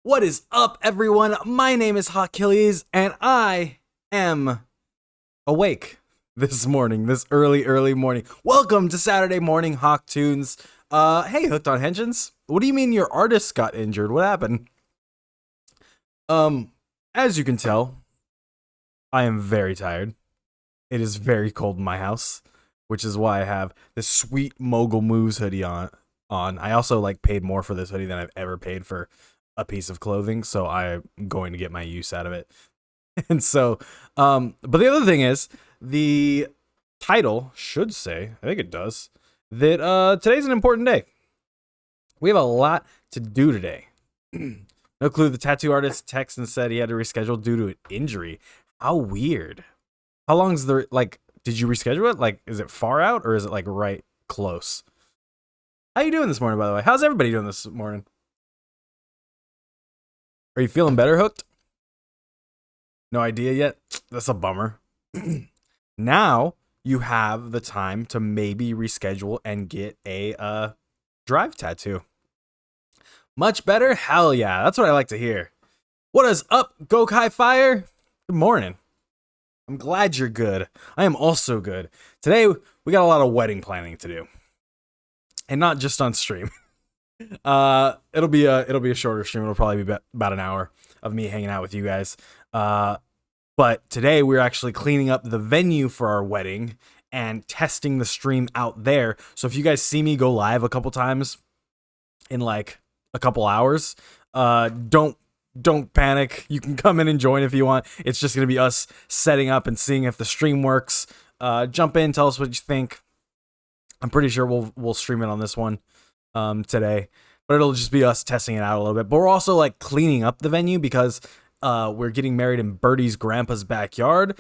What is up, everyone? My name is Hawkillies, and I am awake this morning, this early morning. Welcome to Saturday Morning Hawk Tunes. Hey, Hooked on Henshins. What do you mean your artist got injured? What happened? As you can tell, I am very tired. It is very cold in my house, which is why I have this sweet Mogul Moves hoodie on. I also paid more for this hoodie than I've ever paid for a piece of clothing, so I'm going to get my use out of it. And so, but the other thing is, the title should say, I think it does, that today's an important day. We have a lot to do today. No clue. The tattoo artist texted and said he had to reschedule due to an injury. How weird. How long's the, did you reschedule it? Is it far out or is it right close? How you doing this morning, by the way? How's everybody doing this morning? Are you feeling better, Hooked? No idea yet? That's a bummer. Now you have the time to maybe reschedule and get a drive tattoo. Much better? Hell yeah. That's what I like to hear. What is up, Gokai Fire? Good morning. I'm glad you're good. I am also good. Today, we got a lot of wedding planning to do. And not just on stream. It'll be a shorter stream. It'll probably be about an hour of me hanging out with you guys. But today we're actually cleaning up the venue for our wedding and testing the stream out there. So if you guys see me go live a couple times in a couple hours, don't panic. You can come in and join if you want. It's just gonna be us setting up and seeing if the stream works. Jump in, tell us what you think. I'm pretty sure we'll stream it on this one today, but it'll just be us testing it out a little bit. But we're also cleaning up the venue because we're getting married in Birdie's grandpa's backyard.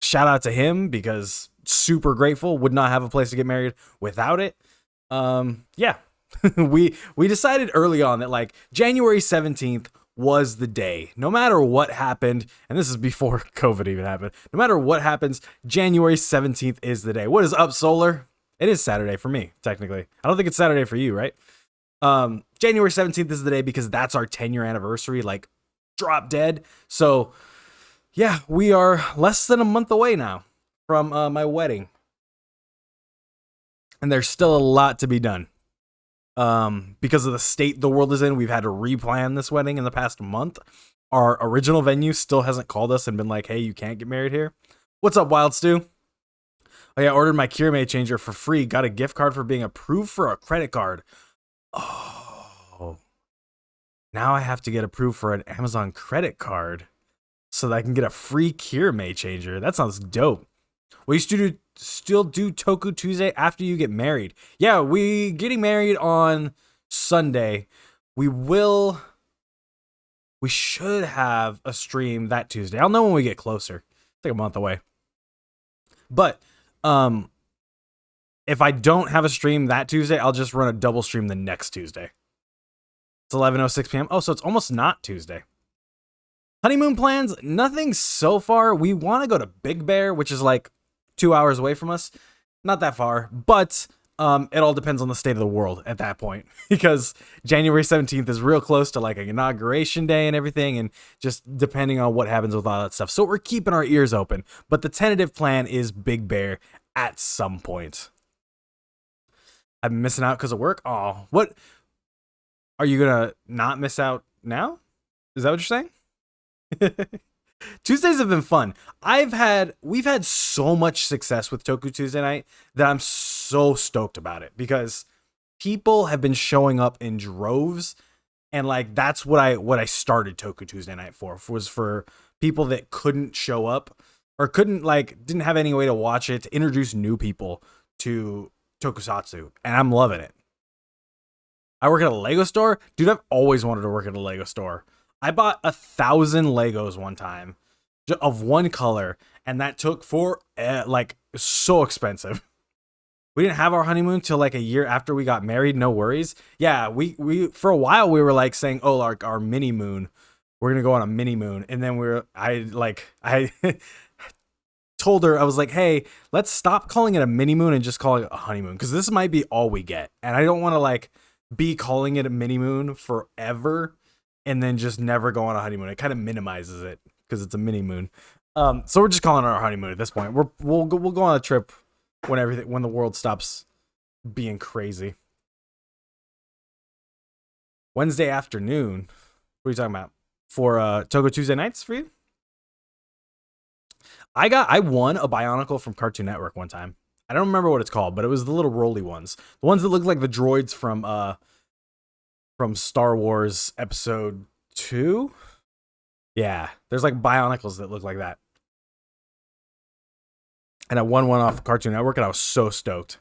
Shout out to him because super grateful. Would not have a place to get married without it. Yeah. we decided early on that January 17th was the day. No matter what happened, and this is before COVID even happened, no matter what happens, January 17th is the day. What is up, Solar? It is Saturday for me, technically. I don't think it's Saturday for you, right? January 17th is the day because that's our 10-year anniversary, drop dead. So, yeah, we are less than a month away now from my wedding. And there's still a lot to be done. Because of the state the world is in, we've had to replan this wedding in the past month. Our original venue still hasn't called us and been like, hey, you can't get married here. What's up, Wild Stew? Oh yeah, ordered my Kirame changer for free. Got a gift card for being approved for a credit card. Oh. Now I have to get approved for an Amazon credit card so that I can get a free Kirame changer. That sounds dope. Will you still do Toku Tuesday after you get married? Yeah, we getting married on Sunday. We should have a stream that Tuesday. I'll know when we get closer. It's a month away. But if I don't have a stream that Tuesday, I'll just run a double stream the next Tuesday. It's 11:06 p.m. Oh, so it's almost not Tuesday. Honeymoon plans? Nothing so far. We want to go to Big Bear, which is 2 hours away from us. Not that far, but it all depends on the state of the world at that point because January 17th is real close to an inauguration day and everything, and just depending on what happens with all that stuff. So we're keeping our ears open, but the tentative plan is Big Bear at some point. I've been missing out because of work. Oh, what? Are you gonna not miss out now? Is that what you're saying? Tuesdays have been fun. We've had so much success with Toku Tuesday night that I'm so stoked about it because people have been showing up in droves, and that's what I started Toku Tuesday night for, was for people that couldn't show up or couldn't didn't have any way to watch it, to introduce new people to Tokusatsu, and I'm loving it. I work at a Lego store. Dude, I've always wanted to work at a Lego store. I bought 1,000 Legos one time of one color, and that took for so expensive. We didn't have our honeymoon till a year after we got married. No worries. Yeah, we for a while we were saying, oh, our mini moon, we're gonna go on a mini moon, and then I told her, I was like, hey, let's stop calling it a mini moon and just call it a honeymoon, because this might be all we get, and I don't want to be calling it a mini moon forever and then just never go on a honeymoon. It kind of minimizes it because it's a mini moon. So we're just calling it our honeymoon at this point. We'll go on a trip when the world stops being crazy. Wednesday afternoon. What are you talking about? For Togo Tuesday nights for you? I won a Bionicle from Cartoon Network one time. I don't remember what it's called, but it was the little roly ones. The ones that look like the droids from Star Wars Episode 2. Yeah, there's like Bionicles that look like that. And I won one off Cartoon Network, and I was so stoked.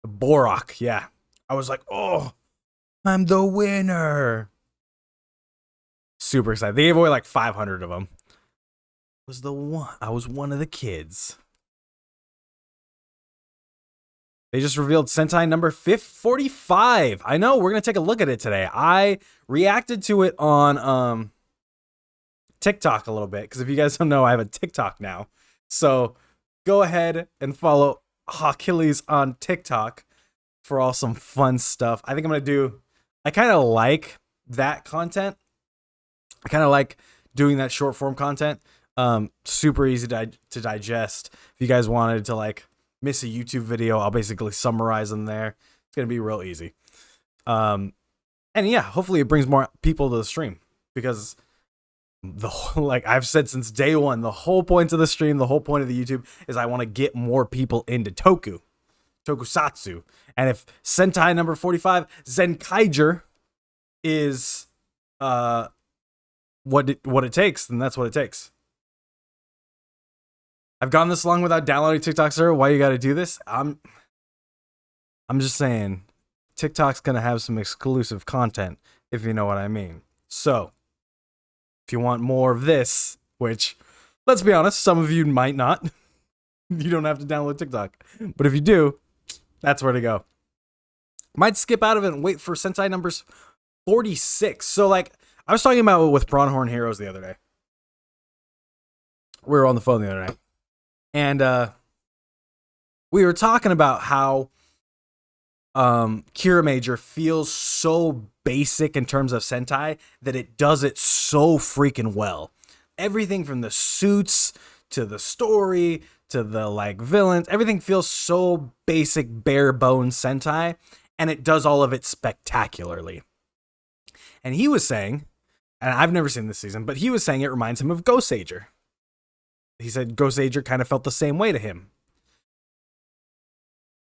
Borak, yeah. I was like, oh, I'm the winner. Super excited. They gave away like 500 of them. I was one of the kids. They just revealed Sentai number 45. I know, we're going to take a look at it today. I reacted to it on TikTok a little bit, because if you guys don't know, I have a TikTok now. So go ahead and follow Achilles on TikTok for some fun stuff. I think I kind of like that content. I kind of like doing that short form content. Super easy to digest. If you guys wanted to like miss a YouTube video, I'll basically summarize them there. It's going to be real easy. And yeah, hopefully it brings more people to the stream, because like I've said since day one, the whole point of the stream, the whole point of the YouTube is I want to get more people into tokusatsu. And if Sentai number 45, Zenkaiger, is what it takes, then that's what it takes. I've gone this long without downloading TikTok, sir. Why you got to do this? I'm just saying, TikTok's gonna have some exclusive content, if you know what I mean. So, if you want more of this, which, let's be honest, some of you might not, you don't have to download TikTok. But if you do, that's where to go. Might skip out of it and wait for Sentai numbers 46. So, like, I was talking about it with Bronhorn Heroes the other day. We were on the phone the other night. And we were talking about how Kira Major feels so basic in terms of Sentai that it does it so freaking well. Everything from the suits to the story to the like villains, everything feels so basic, bare bones Sentai, and it does all of it spectacularly. And he was saying, and I've never seen this season, but he was saying it reminds him of Goseiger. He said Goseiger kind of felt the same way to him.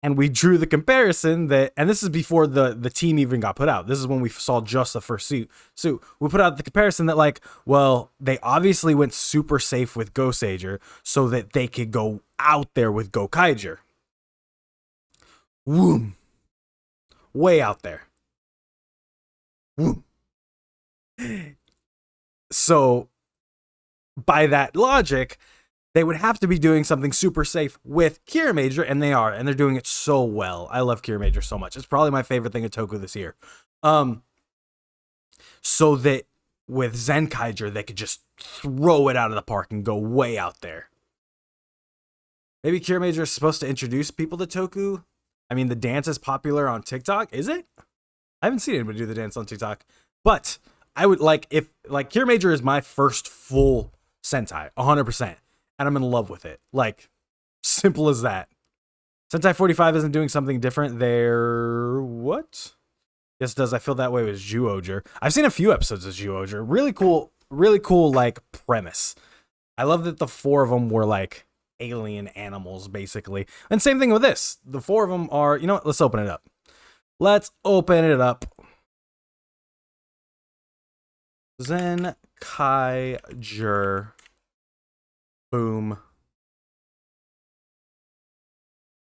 And we drew the comparison that, and this is before the team even got put out. This is when we saw just the first suit. So we put out the comparison that like, well, they obviously went super safe with Goseiger so that they could go out there with Gokaiger. Woom. Way out there. Woom. So by that logic, they would have to be doing something super safe with Kira Major, and they are, and they're doing it so well. I love Kira Major so much. It's probably my favorite thing at Toku this year. So that with Zenkaiger, they could just throw it out of the park and go way out there. Maybe Kira Major is supposed to introduce people to Toku. I mean, the dance is popular on TikTok. Is it? I haven't seen anybody do the dance on TikTok. But I would like, if, like, Kira Major is my first full Sentai, 100%. And I'm in love with it. Like, simple as that. Sentai 45 isn't doing something different there. What? Yes, it does. I feel that way with Zyuohger. I've seen a few episodes of Zyuohger. Really cool, like, premise. I love that the four of them were, like, alien animals, basically. And same thing with this. The four of them are, you know what? Let's open it up. Let's open it up. Zenkaiger. Boom.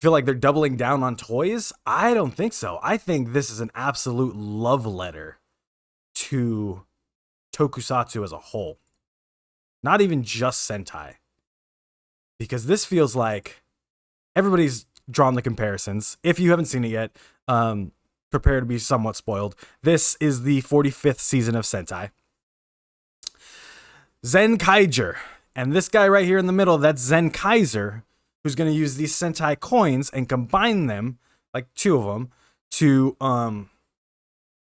Feel like they're doubling down on toys? I don't think so. I think this is an absolute love letter to Tokusatsu as a whole. Not even just Sentai. Because this feels like everybody's drawn the comparisons. If you haven't seen it yet, prepare to be somewhat spoiled. This is the 45th season of Sentai. Zenkaiger. And this guy right here in the middle, that's Zenkaiser, who's going to use these Sentai coins and combine them, like two of them, to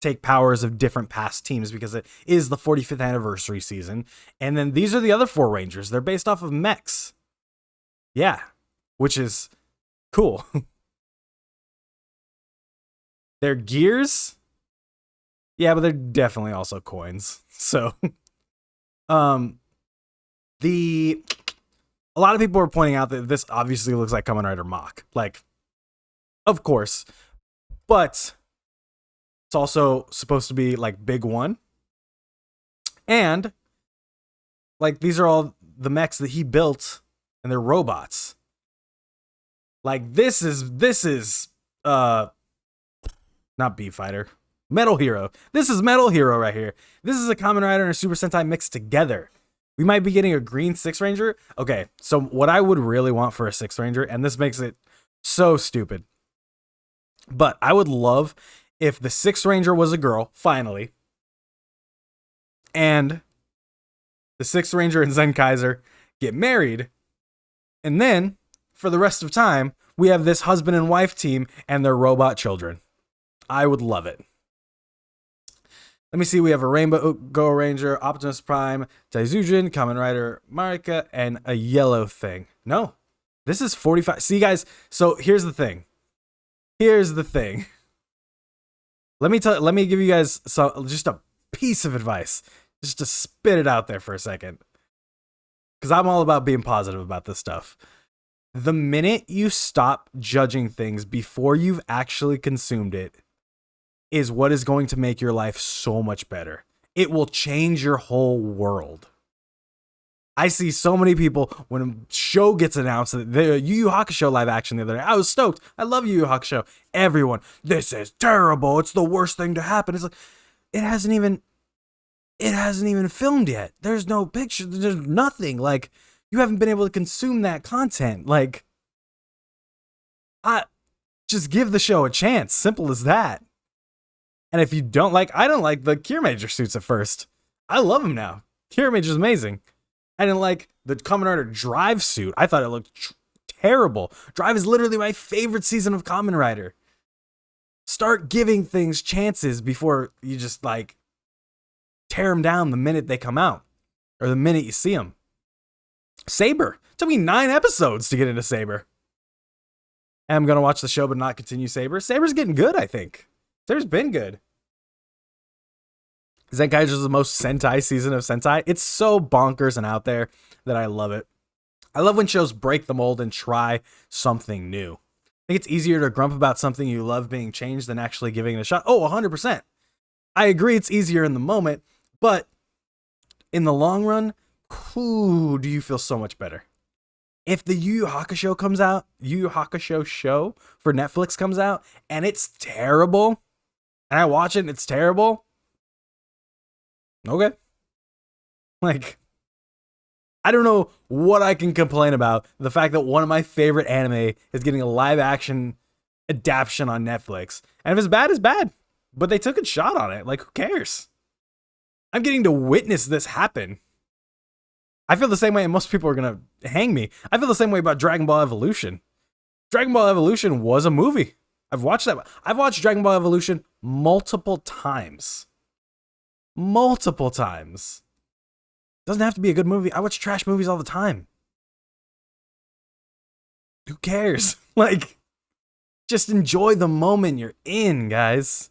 take powers of different past teams because it is the 45th anniversary season. And then these are the other 4 Rangers. They're based off of mechs. Yeah, which is cool. They're gears. Yeah, but they're definitely also coins. So, a lot of people are pointing out that this obviously looks like Kamen Rider Mach. Like, of course, but it's also supposed to be like Big One. And like these are all the mechs that he built and they're robots. Like this is not B-Fighter. Metal Hero. This is Metal Hero right here. This is a Kamen Rider and a Super Sentai mixed together. We might be getting a green 6 Ranger. Okay, so what I would really want for a 6 Ranger, and this makes it so stupid, but I would love if the 6 Ranger was a girl, finally, and the 6 Ranger and Zen Kaiser get married, and then, for the rest of time, we have this husband and wife team and their robot children. I would love it. Let me see, we have a Rainbow Go Ranger, Optimus Prime, Taizujin, Kamen Rider Marika, and a yellow thing. No, this is 45. See, guys, so here's the thing. Let me give you guys just a piece of advice, just to spit it out there for a second, because I'm all about being positive about this stuff. The minute you stop judging things before you've actually consumed it is what is going to make your life so much better. It will change your whole world. I see so many people when a show gets announced, the Yu Yu Hakusho live action the other day. I was stoked. I love Yu Yu Hakusho. Everyone, this is terrible. It's the worst thing to happen. It's like it hasn't even filmed yet. There's no picture. There's nothing. Like you haven't been able to consume that content. Like just give the show a chance. Simple as that. And if you don't like, I don't like the Kiramager suits at first. I love them now. Kiramager's amazing. I didn't like the Kamen Rider Drive suit. I thought it looked terrible. Drive is literally my favorite season of Kamen Rider. Start giving things chances before you just like tear them down the minute they come out or the minute you see them. Saber. It took me 9 episodes to get into Saber. And I'm going to watch the show but not continue Saber. Saber's getting good, I think. Saber's been good. Zenkaiger is the most Sentai season of Sentai. It's so bonkers and out there that I love it. I love when shows break the mold and try something new. I think it's easier to grump about something you love being changed than actually giving it a shot. Oh, 100%. I agree it's easier in the moment, but in the long run, do you feel so much better. If the Yu Yu Hakusho comes out, Yu Yu Hakusho show for Netflix comes out, and it's terrible, and I watch it and it's terrible, okay. Like, I don't know what I can complain about. The fact that one of my favorite anime is getting a live action adaptation on Netflix. And if it's bad, it's bad. But they took a shot on it. Like, who cares? I'm getting to witness this happen. I feel the same way, and most people are going to hang me. I feel the same way about Dragon Ball Evolution. Dragon Ball Evolution was a movie. I've watched that. I've watched Dragon Ball Evolution multiple times. Multiple times. Doesn't have to be a good movie. I watch trash movies all the time. Who cares? Like, just enjoy the moment you're in, guys.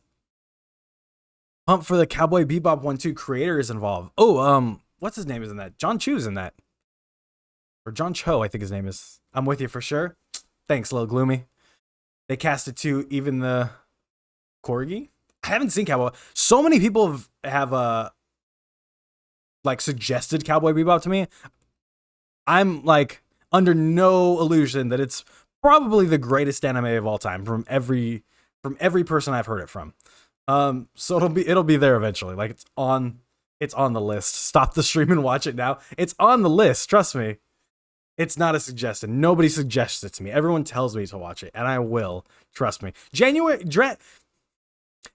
Pump for the Cowboy Bebop 1-2 creator is involved. Oh, what's his name is in that? John Chu's in that. Or John Cho, I think his name is. I'm with you for sure. Thanks, Lil Gloomy. They casted too, even the Corgi. I haven't seen Cowboy. So many people have like suggested Cowboy Bebop to me. I'm like under no illusion that it's probably the greatest anime of all time from every person I've heard it from. So it'll be there eventually. Like it's on the list. Stop the stream and watch it now. It's on the list. Trust me. It's not a suggestion. Nobody suggests it to me. Everyone tells me to watch it, and I will. Trust me.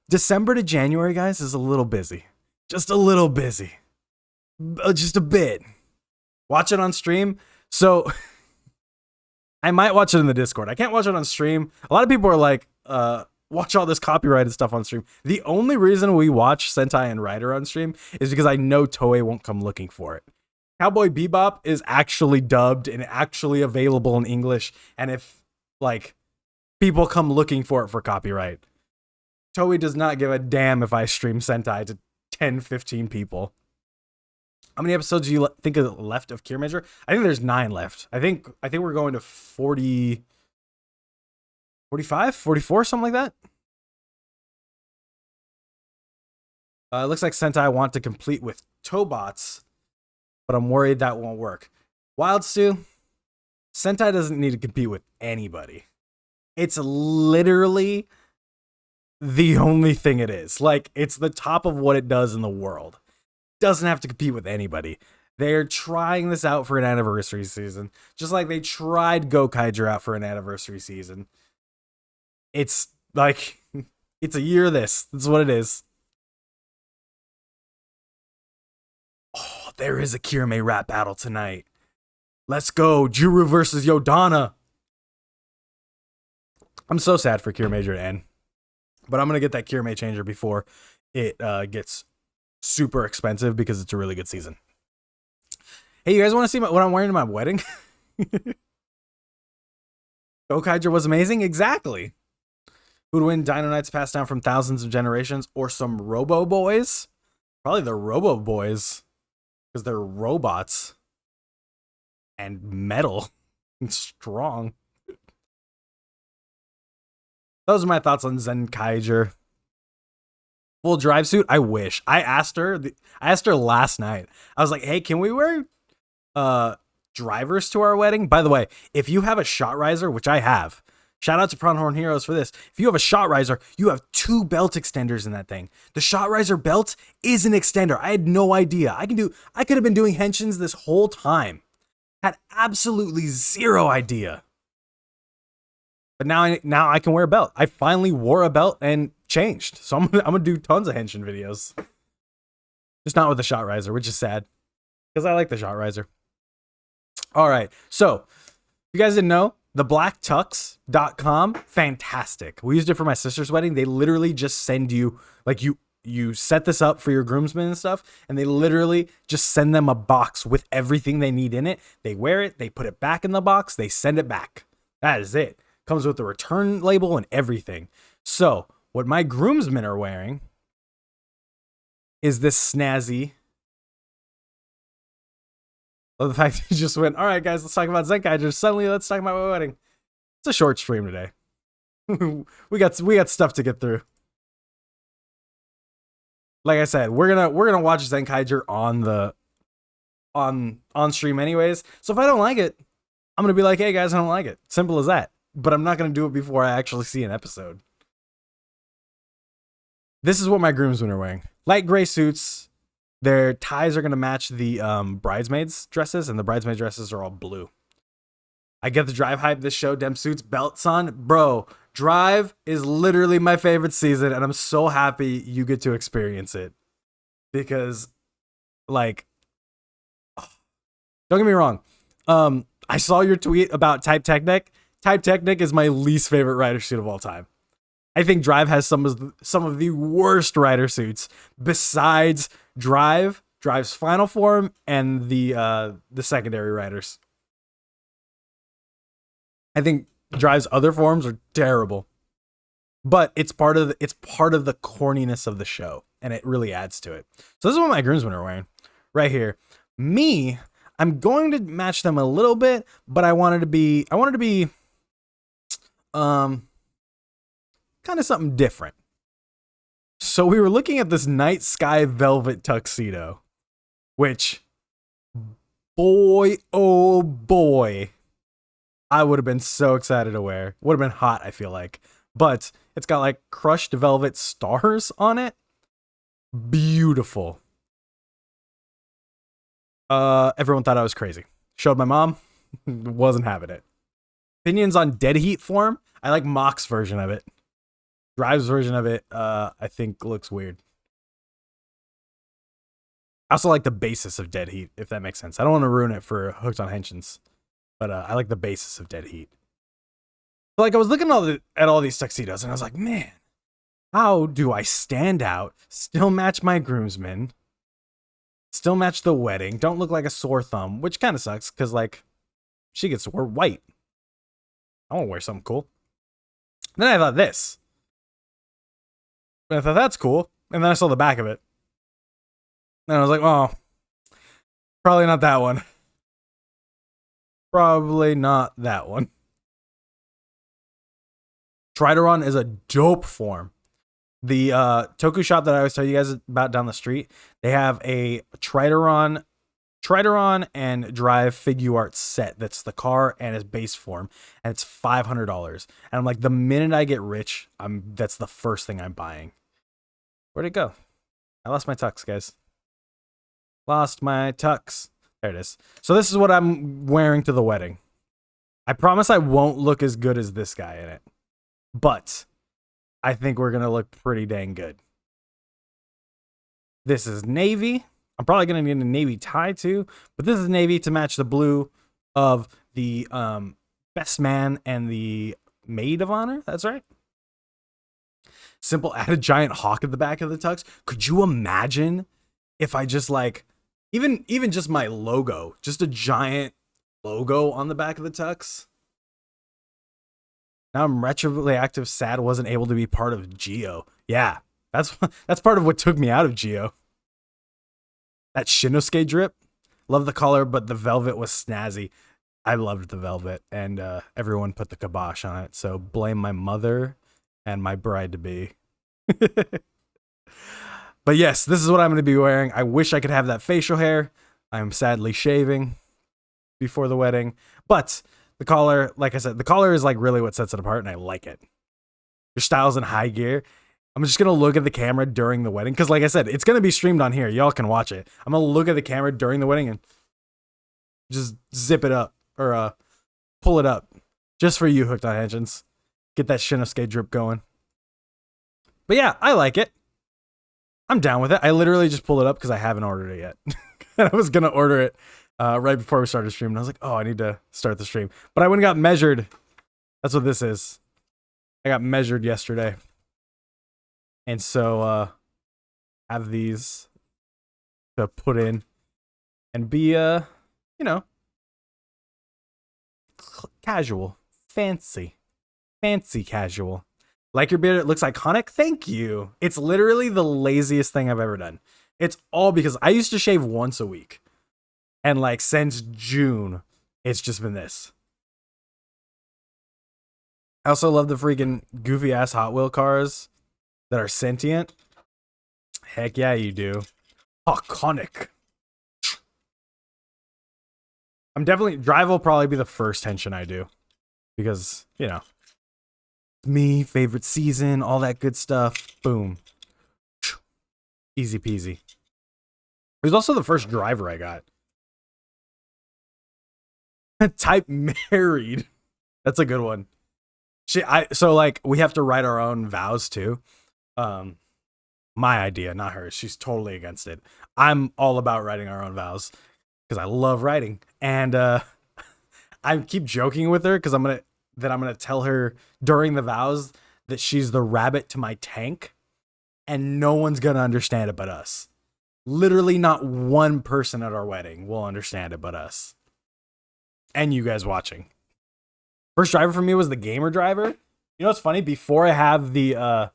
December to January, guys, is a little busy. Just a little busy. Just a bit. Watch it on stream. So I might watch it in the Discord. I can't watch it on stream. A lot of people are like, watch all this copyrighted stuff on stream. The only reason we watch Sentai and Rider on stream is because I know Toei won't come looking for it. Cowboy Bebop is actually dubbed and actually available in English. And if, like, people come looking for it for copyright, Toei does not give a damn if I stream Sentai to 10, 15 people. How many episodes do you think are left of Kiramager? I think there's 9 left. I think we're going to 40, 45, 44, something like that. It looks like Sentai want to complete with Tobots, but I'm worried that won't work. Wild Stew, Sentai doesn't need to compete with anybody. It's literally the only thing it is. Like, it's the top of what it does in the world. Doesn't have to compete with anybody. They're trying this out for an anniversary season, just like they tried Gokaiger out for an anniversary season. It's like, it's a year of this. That's what it is. Oh, there is a Kirame rap battle tonight. Let's go. Juru versus Yodana. I'm so sad for Kiramager to end. But I'm going to get that Kirame changer before it gets super expensive because it's a really good season. Hey, you guys want to see what I'm wearing to my wedding? Gokaiger was amazing? Exactly. Who'd win? Dino Knights passed down from thousands of generations or some Robo Boys? Probably the Robo Boys because they're robots and metal and strong. Those are my thoughts on Zenkaiger. Full drive suit? I wish. I asked her last night. I was like, hey, can we wear drivers to our wedding? By the way, if you have a shot riser, which I have, shout out to Pronghorn Heroes for this. If you have a shot riser, you have 2 belt extenders in that thing. The shot riser belt is an extender. I had no idea. I could have been doing henshins this whole time. Had absolutely zero idea. But now I can wear a belt. I finally wore a belt and changed. So I'm gonna do tons of henshin videos. Just not with the shot riser, which is sad. Because I like the shot riser. Alright, so if you guys didn't know, thebblacktux.com, fantastic. We used it for my sister's wedding. They literally just send you, like, you set this up for your groomsmen and stuff, and they literally just send them a box with everything they need in it. They wear it, they put it back in the box, they send it back. That is it. Comes with the return label and everything. So, what my groomsmen are wearing is this snazzy. Love the fact that you just went, all right, guys, let's talk about Zenkaiger. Suddenly, let's talk about my wedding. It's a short stream today. we got stuff to get through. Like I said, we're gonna watch Zenkaiger on stream anyways. So if I don't like it, I'm gonna be like, hey guys, I don't like it. Simple as that. But I'm not going to do it before I actually see an episode. This is what my groomsmen are wearing. Light gray suits. Their ties are going to match the bridesmaids dresses, and the bridesmaid dresses are all blue. I get the Drive hype this show. Dem suits, belts on. Bro, Drive is literally my favorite season, and I'm so happy you get to experience it. Because, like, don't get me wrong. I saw your tweet about Type Technic. Type Technic is my least favorite rider suit of all time. I think Drive has some of the worst rider suits besides Drive's final form and the secondary riders. I think Drive's other forms are terrible. But it's part of the corniness of the show, and it really adds to it. So this is what my groomsmen are wearing right here. Me, I'm going to match them a little bit, but I wanted to be kind of something different. So we were looking at this night sky velvet tuxedo, which, boy, oh boy, I would have been so excited to wear. Would have been hot, I feel like. But it's got like crushed velvet stars on it. Beautiful. Everyone thought I was crazy. Showed my mom. Wasn't having it. Opinions on Dead Heat form? I like Mock's version of it. Drive's version of it, I think looks weird. I also like the basis of Dead Heat, if that makes sense. I don't want to ruin it for Hooked on Henshins, but I like the basis of Dead Heat. But like I was looking at all these tuxedos and I was like, man, how do I stand out, still match my groomsmen, still match the wedding, don't look like a sore thumb, which kind of sucks because like she gets to wear white. I want to wear something cool. Then I thought this. And I thought that's cool. And then I saw the back of it. And I was like, oh, probably not that one. Probably not that one. Trideron is a dope form. The Toku shop that I always tell you guys about down the street, they have a Trideron and Drive Figuart set that's the car and its base form, and it's $500. And I'm like, the minute I get rich, that's the first thing I'm buying. Where'd it go? I lost my tux, guys. Lost my tux. There it is. So this is what I'm wearing to the wedding. I promise I won't look as good as this guy in it, but I think we're gonna look pretty dang good. This is navy. I'm probably gonna need a navy tie too, but this is navy to match the blue of the best man and the maid of honor. That's right. Simple, add a giant hawk at the back of the tux. Could you imagine if I just like, even just my logo, just a giant logo on the back of the tux? Now I'm retroactive sad wasn't able to be part of Geo. Yeah, that's part of what took me out of Geo. That Shinosuke drip. Love the color, but the velvet was snazzy. I loved the velvet, and everyone put the kibosh on it. So blame my mother and my bride-to-be. But yes, this is what I'm going to be wearing. I wish I could have that facial hair. I am sadly shaving before the wedding. But the collar, like I said, the collar is like really what sets it apart, and I like it. Your style's in high gear. I'm just going to look at the camera during the wedding. Because like I said, it's going to be streamed on here. Y'all can watch it. I'm going to look at the camera during the wedding and just zip it up. Or pull it up. Just for you, Hooked on Engines. Get that Shinosuke drip going. But yeah, I like it. I'm down with it. I literally just pulled it up because I haven't ordered it yet. And I was going to order it right before we started streaming. I was like, oh, I need to start the stream. But I went and got measured. That's what this is. I got measured yesterday. And so have these to put in and be, you know, casual, fancy casual. Like your beard, it looks iconic. Thank you. It's literally the laziest thing I've ever done. It's all because I used to shave once a week. And like since June, it's just been this. I also love the freaking goofy ass Hot Wheel cars that are sentient. Heck yeah, you do. Iconic. Drive will probably be the first tension I do. Because, you know, me, favorite season, all that good stuff. Boom. Easy peasy. It was also the first driver I got. Type married. That's a good one. So like we have to write our own vows too. My idea, not hers. She's totally against it. I'm all about writing our own vows because I love writing. And I keep joking with her because I'm gonna tell her during the vows that she's the rabbit to my tank, and no one's gonna understand it but us. Literally not one person at our wedding will understand it but us. And you guys watching. First driver for me was the gamer driver. You know what's funny? Before I had the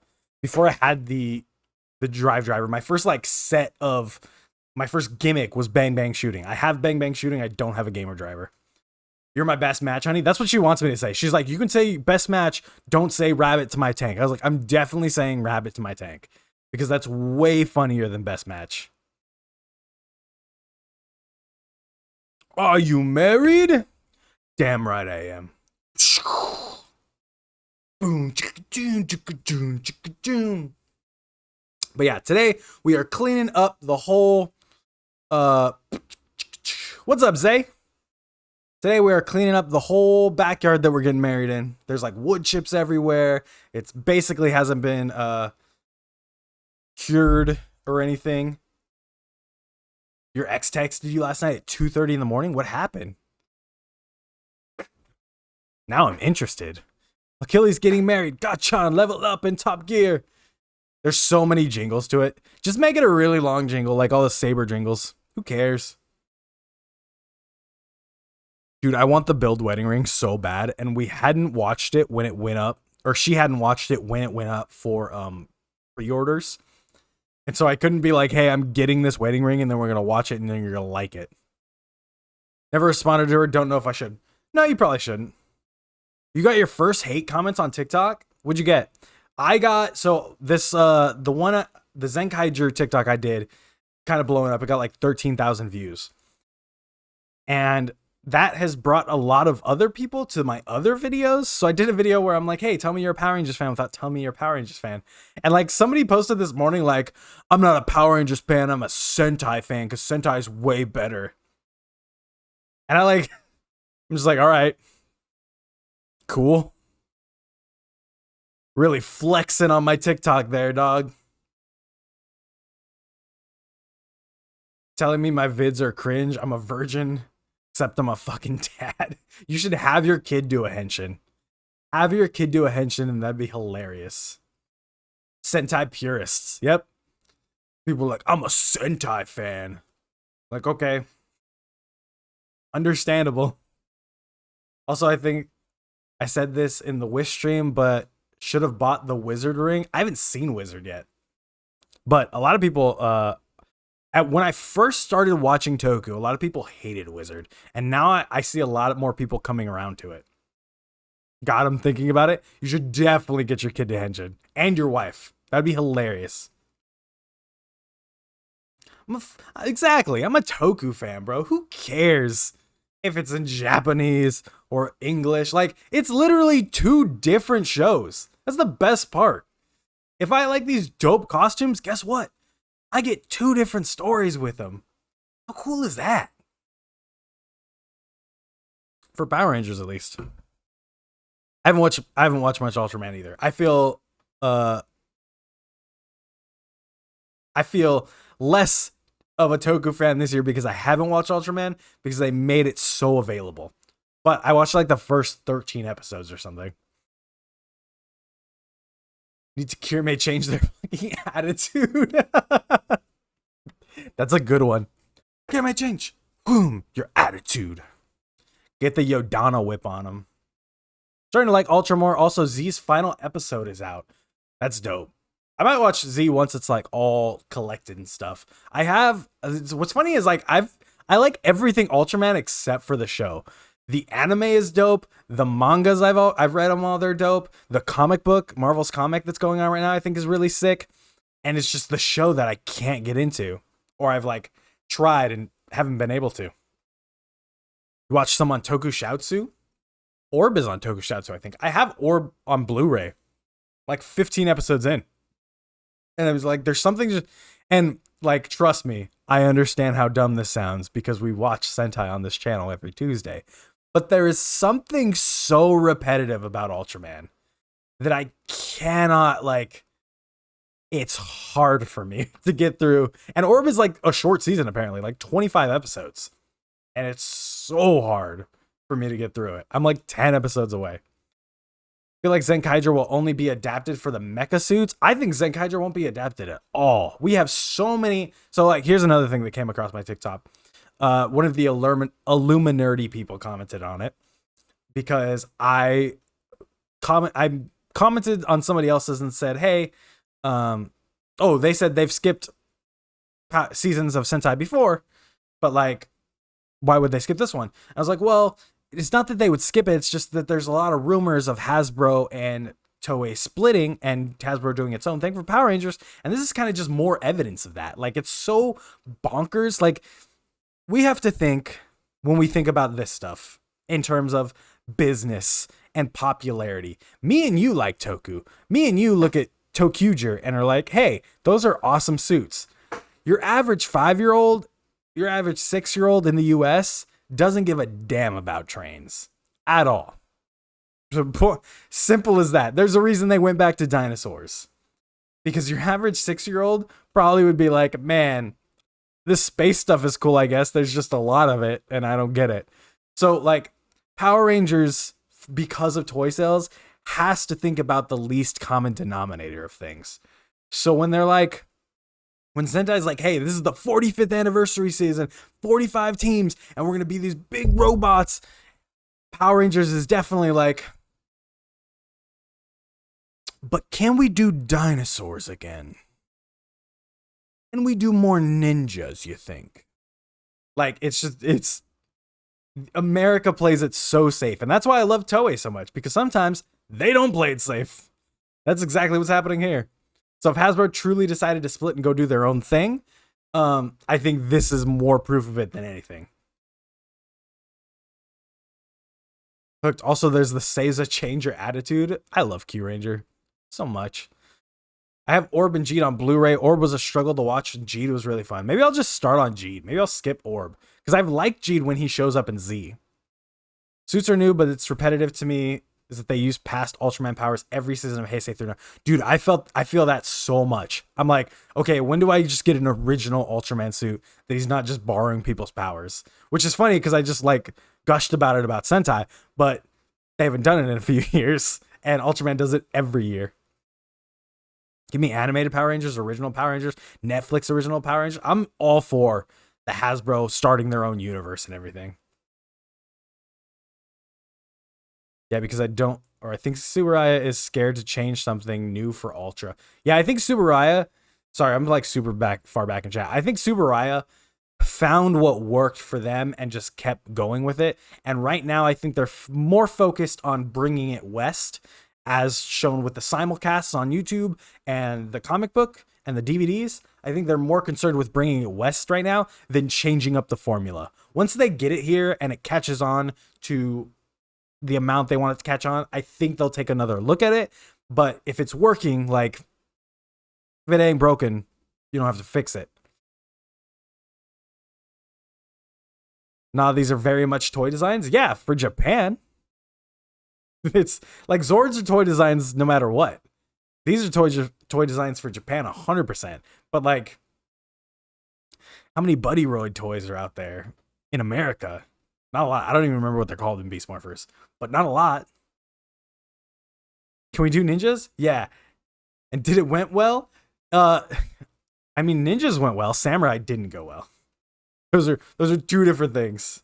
drive driver, my first my first gimmick was Bang Bang Shooting. I have Bang Bang Shooting. I don't have a gamer driver. You're my best match, honey. That's what she wants me to say. She's like, you can say best match. Don't say rabbit to my tank. I was like, I'm definitely saying rabbit to my tank because that's way funnier than best match. Are you married? Damn right I am. Boom. But yeah, today we are cleaning up the whole what's up, Zay? Today we are cleaning up the whole backyard that we're getting married in. There's like wood chips everywhere. It's basically hasn't been cured or anything. Your ex texted you last night at 2:30 in the morning. What happened? Now I'm interested. Achilles getting married. Gachan, level up in Top Gear. There's so many jingles to it. Just make it a really long jingle, like all the Saber jingles. Who cares? Dude, I want the Build wedding ring so bad, and we hadn't watched it when it went up, or she hadn't watched it when it went up for pre-orders. And so I couldn't be like, hey, I'm getting this wedding ring, and then we're going to watch it, and then you're going to like it. Never responded to her. Don't know if I should. No, you probably shouldn't. You got your first hate comments on TikTok? What'd you get? I got, so this, the Zenkaiger TikTok I did, kind of blowing up. It got like 13,000 views. And that has brought a lot of other people to my other videos. So I did a video where I'm like, hey, tell me you're a Power Rangers fan without telling me you're a Power Rangers fan. And like somebody posted this morning, like, I'm not a Power Rangers fan, I'm a Sentai fan because Sentai is way better. And I'm just like, all right, cool. Really flexing on my TikTok there, dog. Telling me my vids are cringe. I'm a virgin, except I'm a fucking dad. You should have your kid do a henshin. Have your kid do a henshin, and that'd be hilarious. Sentai purists. Yep. People are like, I'm a Sentai fan. Like, okay. Understandable. Also, I think I said this in the Wish stream, but should have bought the Wizard ring. I haven't seen Wizard yet. But a lot of people, when I first started watching Toku, a lot of people hated Wizard. And now I see a lot more people coming around to it. God, I'm thinking about it. You should definitely get your kid to henshin. And your wife. That'd be hilarious. Exactly. I'm a Toku fan, bro. Who cares if it's in Japanese or English? Like, it's literally two different shows. That's the best part. If I like these dope costumes, guess what? I get two different stories with them. How cool is that? For Power Rangers, at least. I haven't watched much Ultraman either. I feel less of a Toku fan this year because I haven't watched Ultraman because they made it so available. But I watched like the first 13 episodes or something. Need to cure may change their fucking attitude. That's a good one. Cure may change. Boom, your attitude. Get the Yodana whip on them. Starting to like Ultra more. Also, Z's final episode is out. That's dope. I might watch Z once it's like all collected and stuff. What's funny is like I like everything Ultraman except for the show. The anime is dope. The mangas I've read them all. They're dope. The comic book, Marvel's comic that's going on right now, I think is really sick. And it's just the show that I can't get into, or I've like tried and haven't been able to. You watch some on Tokusatsu. Orb is on Tokusatsu, I think. I have Orb on Blu-ray, like 15 episodes in. And I was like, there's something just, and like, trust me, I understand how dumb this sounds because we watch Sentai on this channel every Tuesday. But there is something so repetitive about Ultraman that I cannot, like, it's hard for me to get through. And Orb is like a short season, apparently, like 25 episodes. And it's so hard for me to get through it. I'm like 10 episodes away. I feel like Zenkaiger will only be adapted for the mecha suits. I think Zenkaiger won't be adapted at all. We have so many. So like, here's another thing that came across my TikTok. One of the Illuminati people commented on it because I commented on somebody else's and said, hey, they said they've skipped seasons of Sentai before, but like, why would they skip this one? I was like, well, it's not that they would skip it. It's just that there's a lot of rumors of Hasbro and Toei splitting and Hasbro doing its own thing for Power Rangers. And this is kind of just more evidence of that. Like, it's so bonkers. Like, we have to think when we think about this stuff in terms of business and popularity. Me and you like Toku. Me and you look at Tokuger and are like, hey, those are awesome suits. Your average 5-year-old, your average 6-year-old in the US doesn't give a damn about trains at all. Simple as that. There's a reason they went back to dinosaurs. Because your average 6-year-old probably would be like, man, this space stuff is cool, I guess. There's just a lot of it, and I don't get it. So, like, Power Rangers, because of toy sales, has to think about the least common denominator of things. So when they're like, when Sentai's like, hey, this is the 45th anniversary season, 45 teams, and we're going to be these big robots, Power Rangers is definitely like, but can we do dinosaurs again? Can we do more ninjas, you think? Like, it's America plays it so safe. And that's why I love Toei so much, because sometimes they don't play it safe. That's exactly what's happening here. So if Hasbro truly decided to split and go do their own thing, I think this is more proof of it than anything. Hooked. Also, there's the Seiza Changer attitude. I love Kyuranger so much. I have Orb and Jeed on Blu-ray. Orb was a struggle to watch, and Jeed was really fun. Maybe I'll just start on Jeed. Maybe I'll skip Orb, because I've liked Jeed when he shows up in Z. Suits are new, but it's repetitive to me. Is that they use past Ultraman powers every season of Heisei through now. Dude, I feel that so much. I'm like, okay, when do I just get an original Ultraman suit that he's not just borrowing people's powers? Which is funny because I just like gushed about it about Sentai, but they haven't done it in a few years, and Ultraman does it every year. Give me animated Power Rangers, original Power Rangers, Netflix original Power Rangers. I'm all for the Hasbro starting their own universe and everything. Yeah, because I think Tsuburaya is scared to change something new for Ultra. Yeah, I think Tsuburaya, sorry, I'm like far back in chat. I think Tsuburaya found what worked for them and just kept going with it. And right now, I think they're more focused on bringing it west, as shown with the simulcasts on YouTube and the comic book and the DVDs. I think they're more concerned with bringing it west right now than changing up the formula. Once they get it here and it catches on to the amount they want it to catch on, I think they'll take another look at it. But if it's working, like, if it ain't broken, you don't have to fix it. Now, these are very much toy designs. Yeah, for Japan. It's like Zords are toy designs no matter what. These are toy designs for Japan 100%. But like, how many Buddy Roid toys are out there in America? Not a lot. I don't even remember what they're called in Beast Morphers, but not a lot. Can we do ninjas? Yeah. And did it went well? I mean, ninjas went well. Samurai didn't go well. Those are two different things.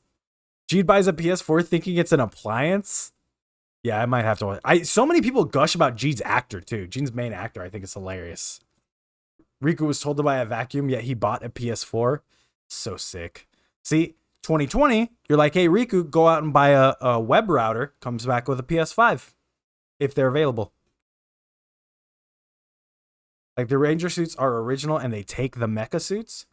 Jeed buys a PS4 thinking it's an appliance. Yeah, I might have to watch. So many people gush about Jeed's actor too. Jeed's main actor, I think it's hilarious. Riku was told to buy a vacuum, yet he bought a PS4. So sick. See, 2020, you're like, hey, Riku, go out and buy a web router. Comes back with a PS5 if they're available. Like, the Ranger suits are original and they take the mecha suits.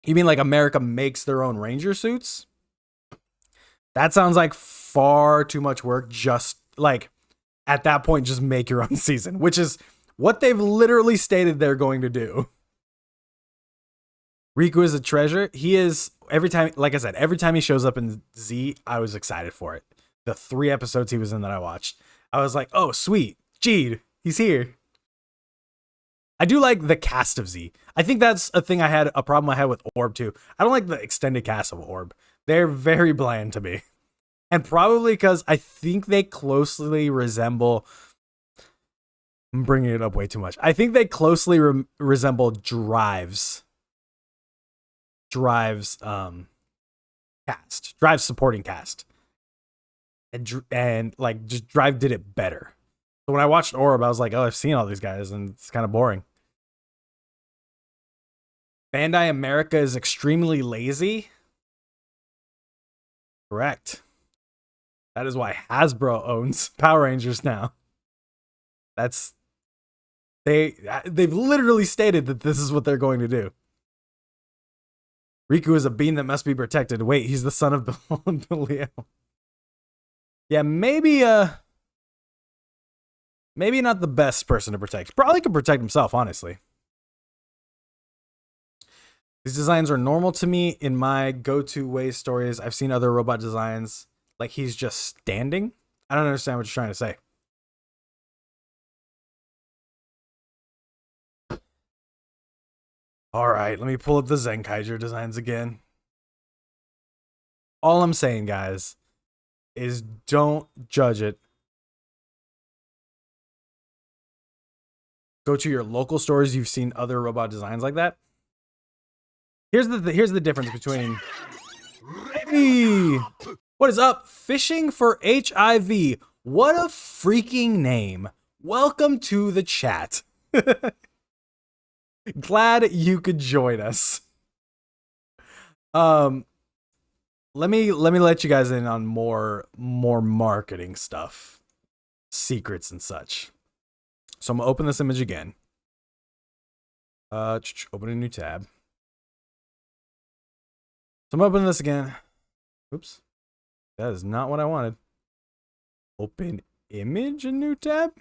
You mean like America makes their own Ranger suits? That sounds like far too much work. Just like at that point, just make your own season, which is what they've literally stated they're going to do. Riku is a treasure. He is, every time, like I said, every time he shows up in Z, I was excited for it. The 3 episodes he was in that I watched, I was like, oh, sweet. Jeed, he's here. I do like the cast of Z. I think that's a problem I had with Orb too. I don't like the extended cast of Orb. They're very bland to me. And probably because I think they closely resemble... I'm bringing it up way too much. I think they closely resemble Drive's cast. Drive's supporting cast. And like, just Drive did it better. So when I watched Orb, I was like, oh, I've seen all these guys, and it's kind of boring. Bandai America is extremely lazy. Correct. That is why Hasbro owns Power Rangers now. They've literally stated that this is what they're going to do. Riku is a being that must be protected. Wait, he's the son of Bill and Belial. Yeah, maybe not the best person to protect. Probably could protect himself, honestly. These designs are normal to me in my go-to way stories. I've seen other robot designs like he's just standing. I don't understand what you're trying to say. All right, let me pull up the Zenkaiger designs again. All I'm saying, guys, is don't judge it. Go to your local stores. You've seen other robot designs like that. Here's the difference between. Hey, what is up? Fishing for HIV. What a freaking name. Welcome to the chat. Glad you could join us. Let me let you guys in on more marketing stuff, secrets and such. So I'm gonna open this image again. Open a new tab. So I'm opening this again. Oops, that is not what I wanted. Open image, a new tab.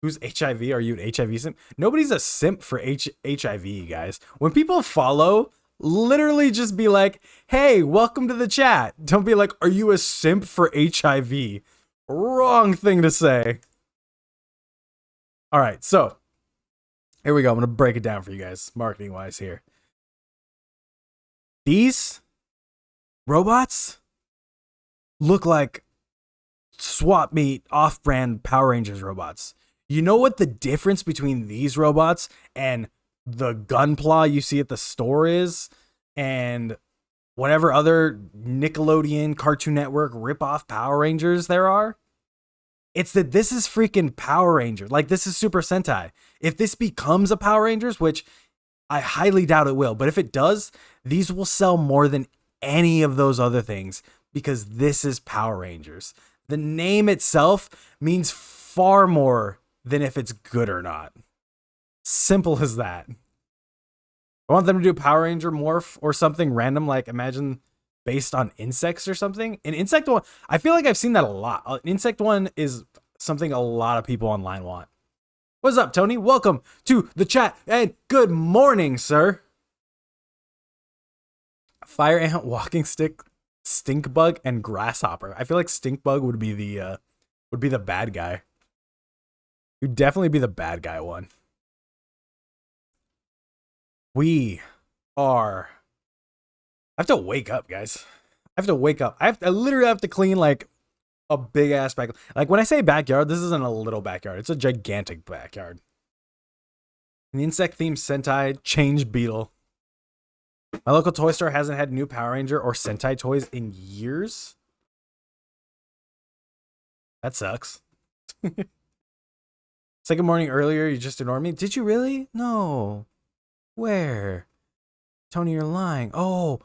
Who's HIV? Are you an HIV simp? Nobody's a simp for HIV, guys. When people follow, literally just be like, hey, welcome to the chat. Don't be like, are you a simp for HIV? Wrong thing to say. All right, so here we go. I'm going to break it down for you guys, marketing-wise here. These robots look like swap meet off-brand Power Rangers robots. You know what the difference between these robots and the Gunpla you see at the store is? And whatever other Nickelodeon, Cartoon Network rip-off Power Rangers there are? It's that this is freaking Power Ranger. Like, this is Super Sentai. If this becomes a Power Rangers, which I highly doubt it will, but if it does, these will sell more than any of those other things because this is Power Rangers. The name itself means far more than if it's good or not. Simple as that. I want them to do Power Ranger morph or something random, like imagine based on insects or something. An insect one, I feel like I've seen that a lot. An insect one is something a lot of people online want. What's up, Tony? Welcome to the chat and good morning, sir. Fire ant, walking stick, stink bug, and grasshopper. I feel like stink bug would be the bad guy. You'd definitely be the bad guy one. We are. I have to wake up, guys. I have to wake up. I literally have to clean like a big ass backyard. Like when I say backyard, this isn't a little backyard. It's a gigantic backyard. An insect themed Sentai change beetle. My local toy store hasn't had new Power Ranger or Sentai toys in years. That sucks. Second morning earlier, you just ignored me. Did you really? No. Where? Tony, you're lying. Oh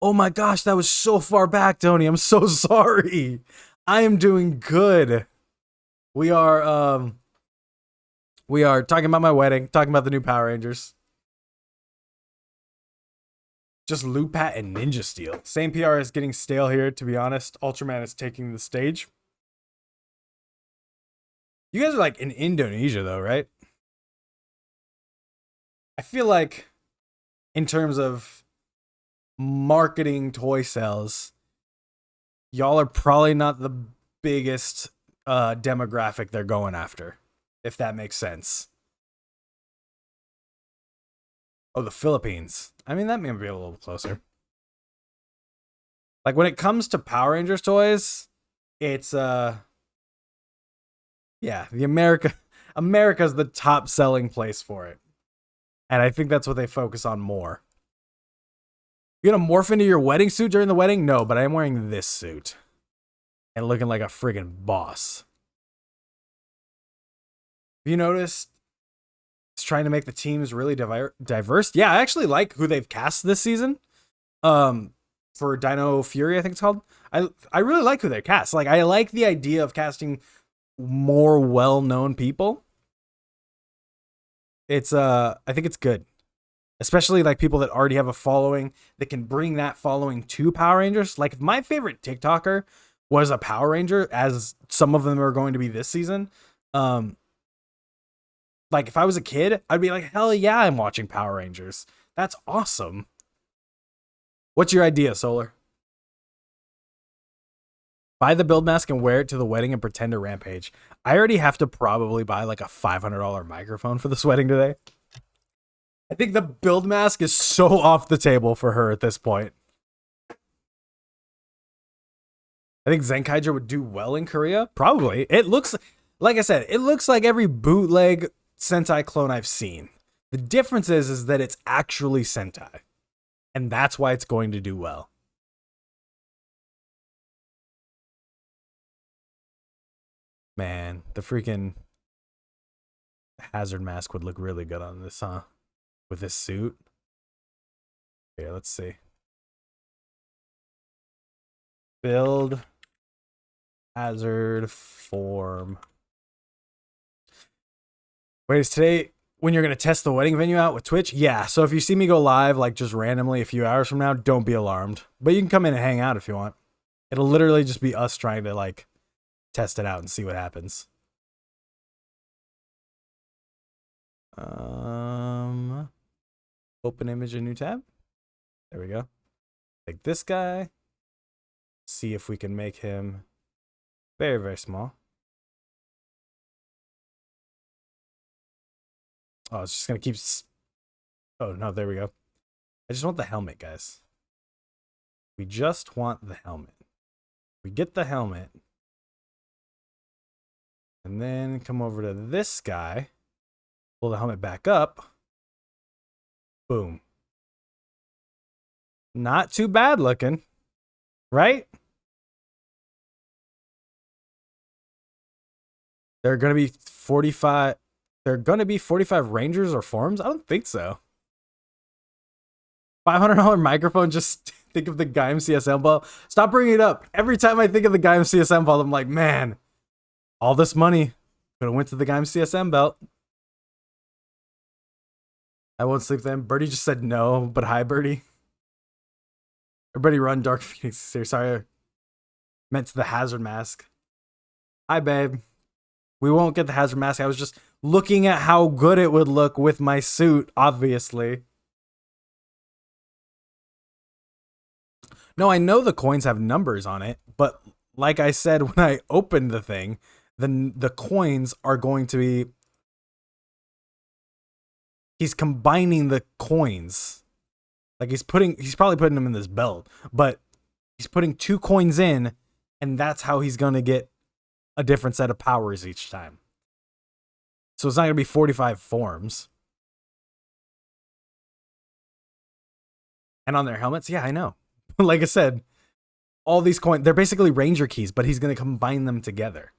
my gosh, that was so far back, Tony. I'm so sorry. I am doing good. We are talking about my wedding, talking about the new Power Rangers. Just Lupat and Ninja Steel. Same PR is getting stale here, to be honest. Ultraman is taking the stage. You guys are like in Indonesia though, right? I feel like in terms of marketing toy sales, y'all are probably not the biggest demographic they're going after, if that makes sense. Oh, the Philippines. I mean, that may be a little closer. Like when it comes to Power Rangers toys, it's yeah, America's the top selling place for it. And I think that's what they focus on more. You gonna morph into your wedding suit during the wedding? No, but I am wearing this suit. And looking like a friggin' boss. Have you noticed it's trying to make the teams really diverse? Yeah, I actually like who they've cast this season. For Dino Fury, I think it's called. I really like who they cast. Like, I like the idea of casting more well-known people. It's I think it's good. Especially like people that already have a following that can bring that following to Power Rangers. Like if my favorite TikToker was a Power Ranger, as some of them are going to be this season, like if I was a kid, I'd be like, hell yeah, I'm watching Power Rangers. That's awesome. What's your idea, Solar? Buy the build mask and wear it to the wedding and pretend to rampage. I already have to probably buy like a $500 microphone for this wedding today. I think the build mask is so off the table for her at this point. I think Zenkaiger would do well in Korea. Probably. It looks, like I said, it looks like every bootleg Sentai clone I've seen. The difference is that it's actually Sentai. And that's why it's going to do well. Man, the freaking hazard mask would look really good on this, huh? With this suit. Here, let's see. Build hazard form. Wait, is today when you're going to test the wedding venue out with Twitch? Yeah, so if you see me go live, like just randomly a few hours from now, don't be alarmed. But you can come in and hang out if you want. It'll literally just be us trying to like test it out and see what happens. Open image, a new tab. There we go. Take this guy. See if we can make him very, very small. Oh, it's just gonna keep. Oh no, there we go. I just want the helmet, guys. We just want the helmet. We get the helmet. And then come over to this guy. Pull the helmet back up. Boom. Not too bad looking. Right? There are going to be 45. There are going to be 45 Rangers or forms? I don't think so. $500 microphone. Just think of the Gaim CSM ball. Stop bringing it up. Every time I think of the Gaim CSM ball, I'm like, man, all this money could have went to the Gaim CSM belt. I won't sleep then. Birdie just said no, but hi, Birdie. Everybody run Dark Phoenix here. Sorry, I meant to the hazard mask. Hi, babe. We won't get the hazard mask. I was just looking at how good it would look with my suit, obviously. No, I know the coins have numbers on it, but like I said when I opened the thing, the coins are going to be... He's combining the coins. Like he's probably putting them in this belt, but he's putting 2 coins in, and that's how he's going to get a different set of powers each time. So it's not going to be 45 forms. And on their helmets, yeah, I know. Like I said, all these coins, they're basically Ranger keys, but he's going to combine them together.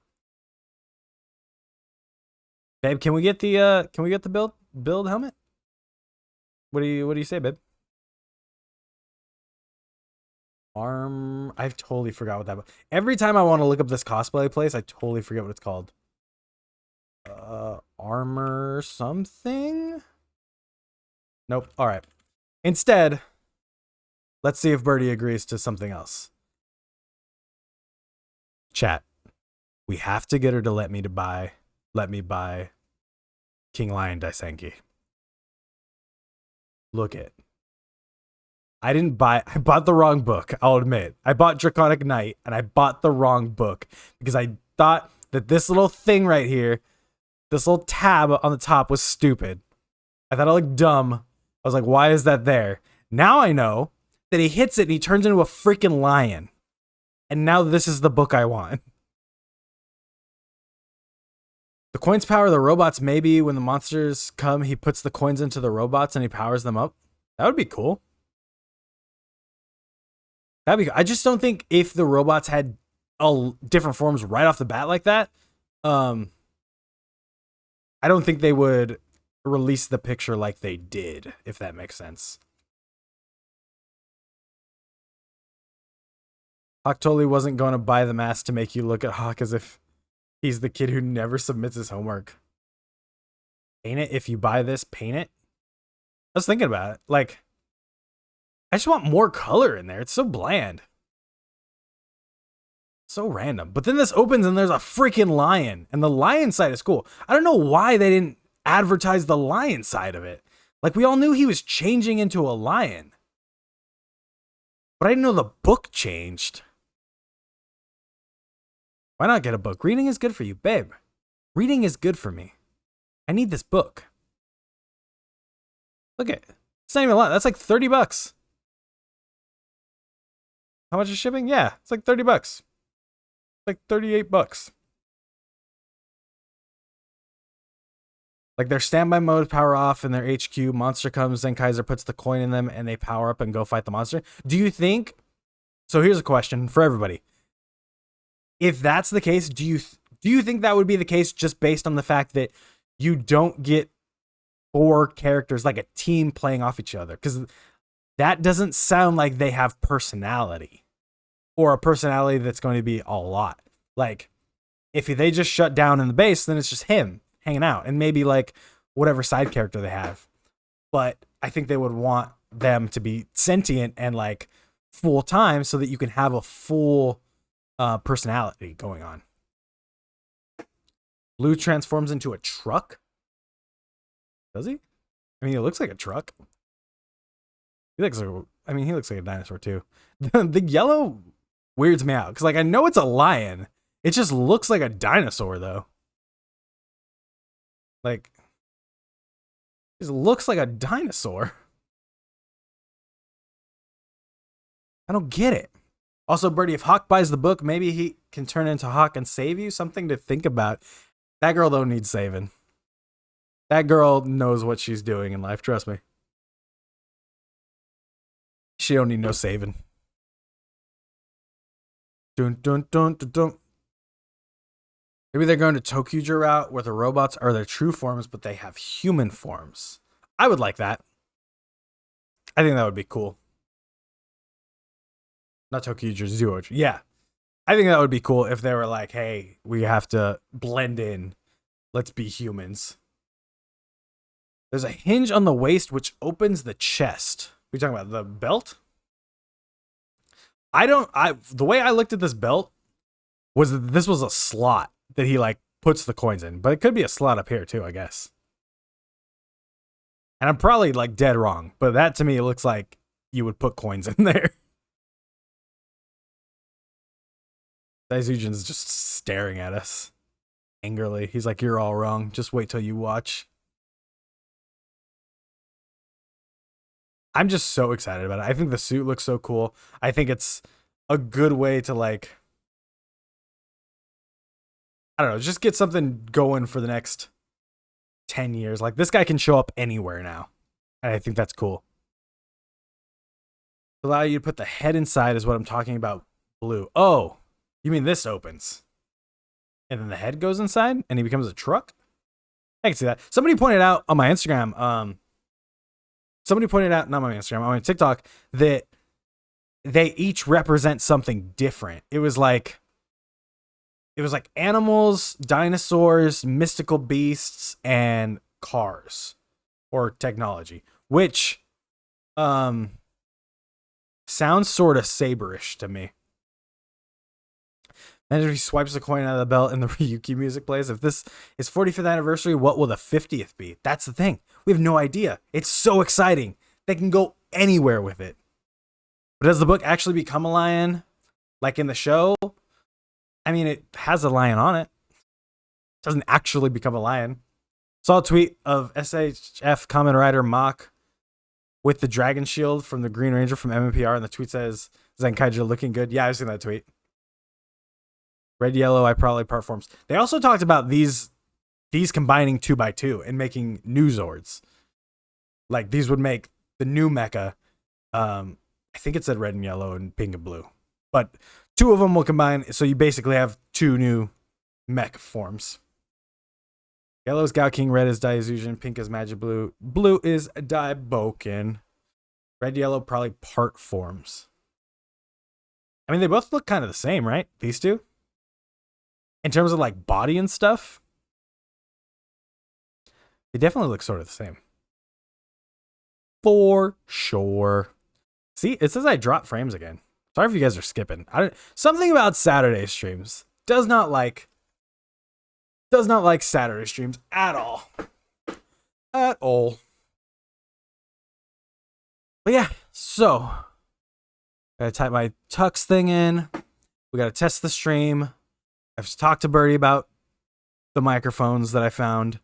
Babe, can we get the build helmet? What do you say, babe? I totally forgot what that was. Every time I want to look up this cosplay place, I totally forget what it's called. Armor something? Nope. All right. Instead, let's see if Birdie agrees to something else. Chat. We have to get her to let me buy King Lion Daisenki. Look it. I bought the wrong book, I'll admit. I bought Draconic Knight, and I bought the wrong book because I thought that this little thing right here, this little tab on the top was stupid. I thought it looked dumb. I was like, why is that there? Now I know that he hits it and he turns into a freaking lion. And now this is the book I want. The coins power the robots. Maybe when the monsters come, he puts the coins into the robots and he powers them up. That would be cool. I just don't think if the robots had different forms right off the bat like that, I don't think they would release the picture like they did, if that makes sense. Hawk totally wasn't going to buy the mask to make you look at Hawk as if he's the kid who never submits his homework. Paint it. If you buy this, paint it. I was thinking about it. Like, I just want more color in there. It's so bland. So random. But then this opens and there's a freaking lion. And the lion side is cool. I don't know why they didn't advertise the lion side of it. Like, we all knew he was changing into a lion. But I didn't know the book changed. Why not get a book? Reading is good for you, babe. Reading is good for me. I need this book. Look at it. It's not even a lot. That's like 30 bucks. How much is shipping? Yeah, it's like 30 bucks. Like $38. Like their standby mode power off in their HQ. Monster comes, then Kaiser puts the coin in them, and they power up and go fight the monster. Do you think? So here's a question for everybody. If that's the case, do you think that would be the case just based on the fact that you don't get 4 characters like a team playing off each other? Because that doesn't sound like they have personality, or a personality that's going to be a lot. Like if they just shut down in the base, then it's just him hanging out and maybe like whatever side character they have. But I think they would want them to be sentient and like full time so that you can have a full personality going on. Blue transforms into a truck. Does he? I mean, he looks like a truck. He looks like a dinosaur too. The yellow weirds me out because like I know it's a lion. It just looks like a dinosaur though. Like, it just looks like a dinosaur. I don't get it. Also, Birdie, if Hawk buys the book, maybe he can turn into Hawk and save you. Something to think about. That girl don't need saving. That girl knows what she's doing in life. Trust me. She don't need no saving. Dun dun dun dun dun. Maybe they're going to Tokuja route where the robots are their true forms, but they have human forms. I would like that. I think that would be cool. Not Tokuja, Zooja. Yeah. I think that would be cool if they were like, hey, we have to blend in. Let's be humans. There's a hinge on the waist which opens the chest. We talking about the belt? The way I looked at this belt was that this was a slot that he like puts the coins in, but it could be a slot up here too, I guess. And I'm probably like dead wrong, but that to me looks like you would put coins in there. Daizujin's just staring at us angrily. He's like, you're all wrong. Just wait till you watch. I'm just so excited about it. I think the suit looks so cool. I think it's a good way to like, I don't know, just get something going for the next 10 years. Like this guy can show up anywhere now. And I think that's cool. Allow you to put the head inside is what I'm talking about. Blue. Oh, you mean this opens and then the head goes inside and he becomes a truck? I can see that. Somebody pointed out on my Instagram, not my Instagram, on my TikTok, that they each represent something different. It was like animals, dinosaurs, mystical beasts, and cars or technology, which sounds sort of Saberish to me. And if he swipes a coin out of the belt and the Ryuki music plays, if this is 45th anniversary, what will the 50th be? That's the thing. We have no idea. It's so exciting. They can go anywhere with it. But does the book actually become a lion like in the show? I mean, it has a lion on it. It doesn't actually become a lion. Saw a tweet of SHF Kamen Rider Mach with the dragon shield from the Green Ranger from MMPR, and the tweet says, Zenkaiju looking good. Yeah, I've seen that tweet. Red, yellow, I probably part forms. They also talked about these combining 2x2 and making new Zords. Like these would make the new mecha. I think it said red and yellow and pink and blue. But 2 of them will combine, so you basically have 2 new mech forms. Yellow is Gao King, red is Daizujin, pink is Magic Blue, blue is Daiboken. Red, yellow, probably part forms. I mean, they both look kind of the same, right? These two? In terms of like body and stuff, they definitely look sort of the same. For sure. See, it says I dropped frames again. Sorry if you guys are skipping. Something about Saturday streams does not like Saturday streams at all. At all. But yeah, so gotta type my tux thing in. We gotta test the stream. I've just talked to Birdie about the microphones that I found.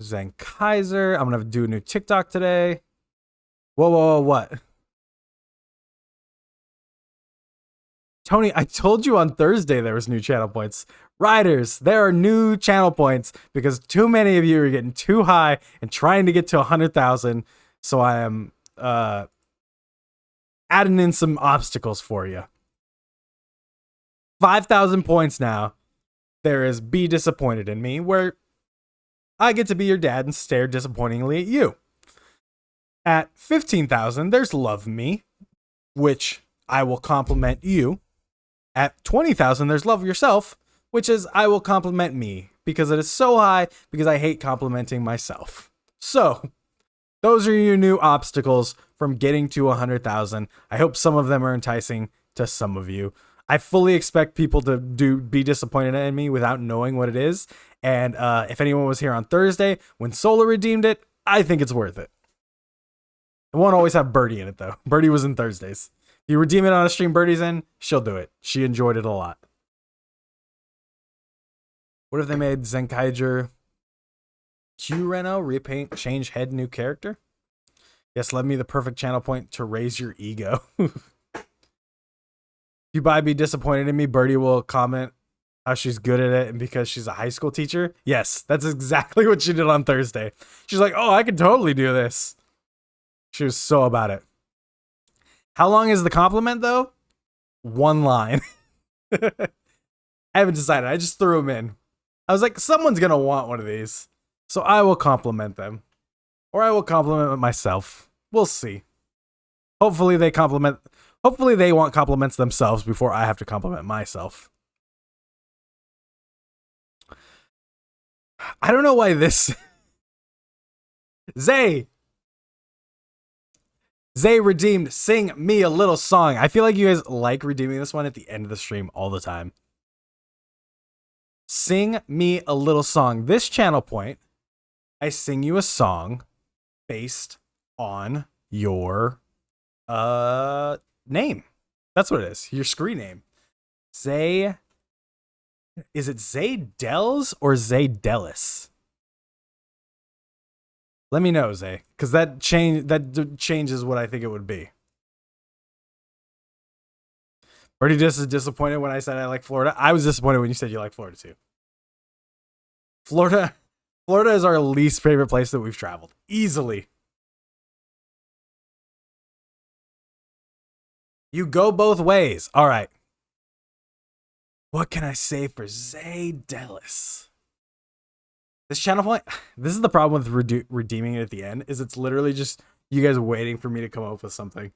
Zen Kaiser. I'm gonna do a new TikTok today. Whoa, what? Tony, I told you on Thursday there was new channel points. Riders, there are new channel points because too many of you are getting too high and trying to get to 100,000. So I am adding in some obstacles for you. 5,000 points now. There is Be Disappointed in Me, where I get to be your dad and stare disappointingly at you. At 15,000, there's Love Me, which I will compliment you. At 20,000, there's Love Yourself, which is I will compliment me because it is so high because I hate complimenting myself. So, those are your new obstacles from getting to 100,000. I hope some of them are enticing to some of you. I fully expect people to be disappointed in me without knowing what it is. And if anyone was here on Thursday when Solar redeemed it, I think it's worth it. It won't always have Birdie in it, though. Birdie was in Thursdays. If you redeem it on a stream Birdie's in, she'll do it. She enjoyed it a lot. What if they made Zenkaiger Q Reno repaint, change head, new character? Yes, let me the perfect channel point to raise your ego. If you buy Be Disappointed in Me, Birdie will comment how she's good at it and because she's a high school teacher. Yes, that's exactly what she did on Thursday. She's like, oh, I could totally do this. She was so about it. How long is the compliment, though? 1 line. I haven't decided. I just threw them in. I was like, someone's going to want one of these. So I will compliment them. Or I will compliment myself. We'll see. Hopefully they want compliments themselves before I have to compliment myself. I don't know why this... Zay redeemed Sing Me a Little Song. I feel like you guys like redeeming this one at the end of the stream all the time. Sing Me a Little Song. This channel point, I sing you a song based on your name. That's what it is. Your screen name. Zay. Is it Zaydells or Zaydellis? Let me know, Zay, because that changes what I think it would be. Birdie just is disappointed when I said I like Florida. I was disappointed when you said you like Florida too. Florida is our least favorite place that we've traveled. Easily. You go both ways. All right. What can I say for Zaydellis? This channel point, this is the problem with redeeming it at the end, is it's literally just you guys waiting for me to come up with something.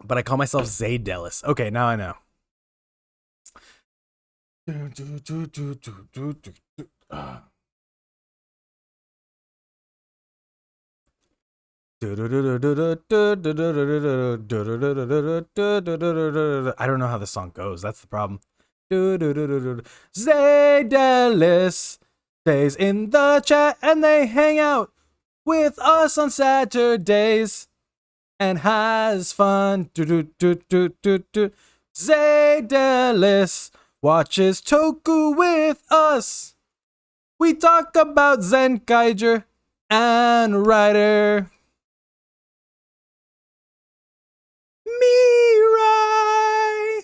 But I call myself Zaydellis. Okay, now I know. I don't know how the song goes. That's the problem. Zaydellis stays in the chat and they hang out with us on Saturdays and has fun. Zaydellis watches Toku with us. We talk about Zenkaiger and Ryder. Mirai.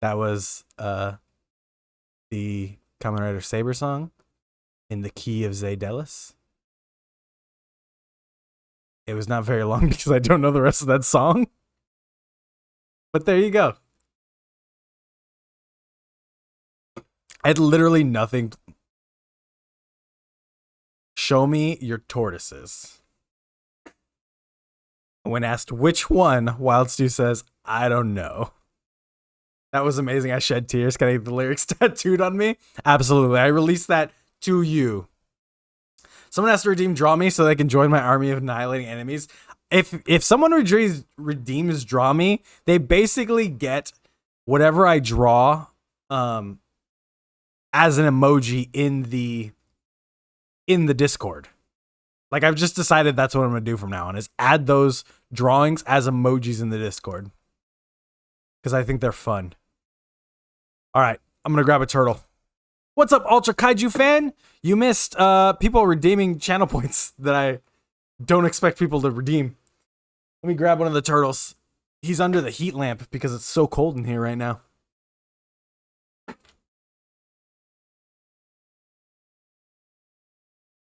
That was the Kamen Rider Saber song in the key of Zaydellis. It was not very long because I don't know the rest of that song. But there you go. I had literally nothing. Show me your tortoises. When asked which one, Wild Stew says, I don't know. That was amazing. I shed tears. Can I get the lyrics tattooed on me? Absolutely. I released that to you. Someone has to redeem Draw Me so they can join my army of annihilating enemies. If someone redeems Draw Me, they basically get whatever I draw as an emoji in the Discord. Like, I've just decided that's what I'm going to do from now on, is add those drawings as emojis in the Discord. Because I think they're fun. All right, I'm going to grab a turtle. What's up, Ultra Kaiju fan? You missed people redeeming channel points that I don't expect people to redeem. Let me grab one of the turtles. He's under the heat lamp because it's so cold in here right now.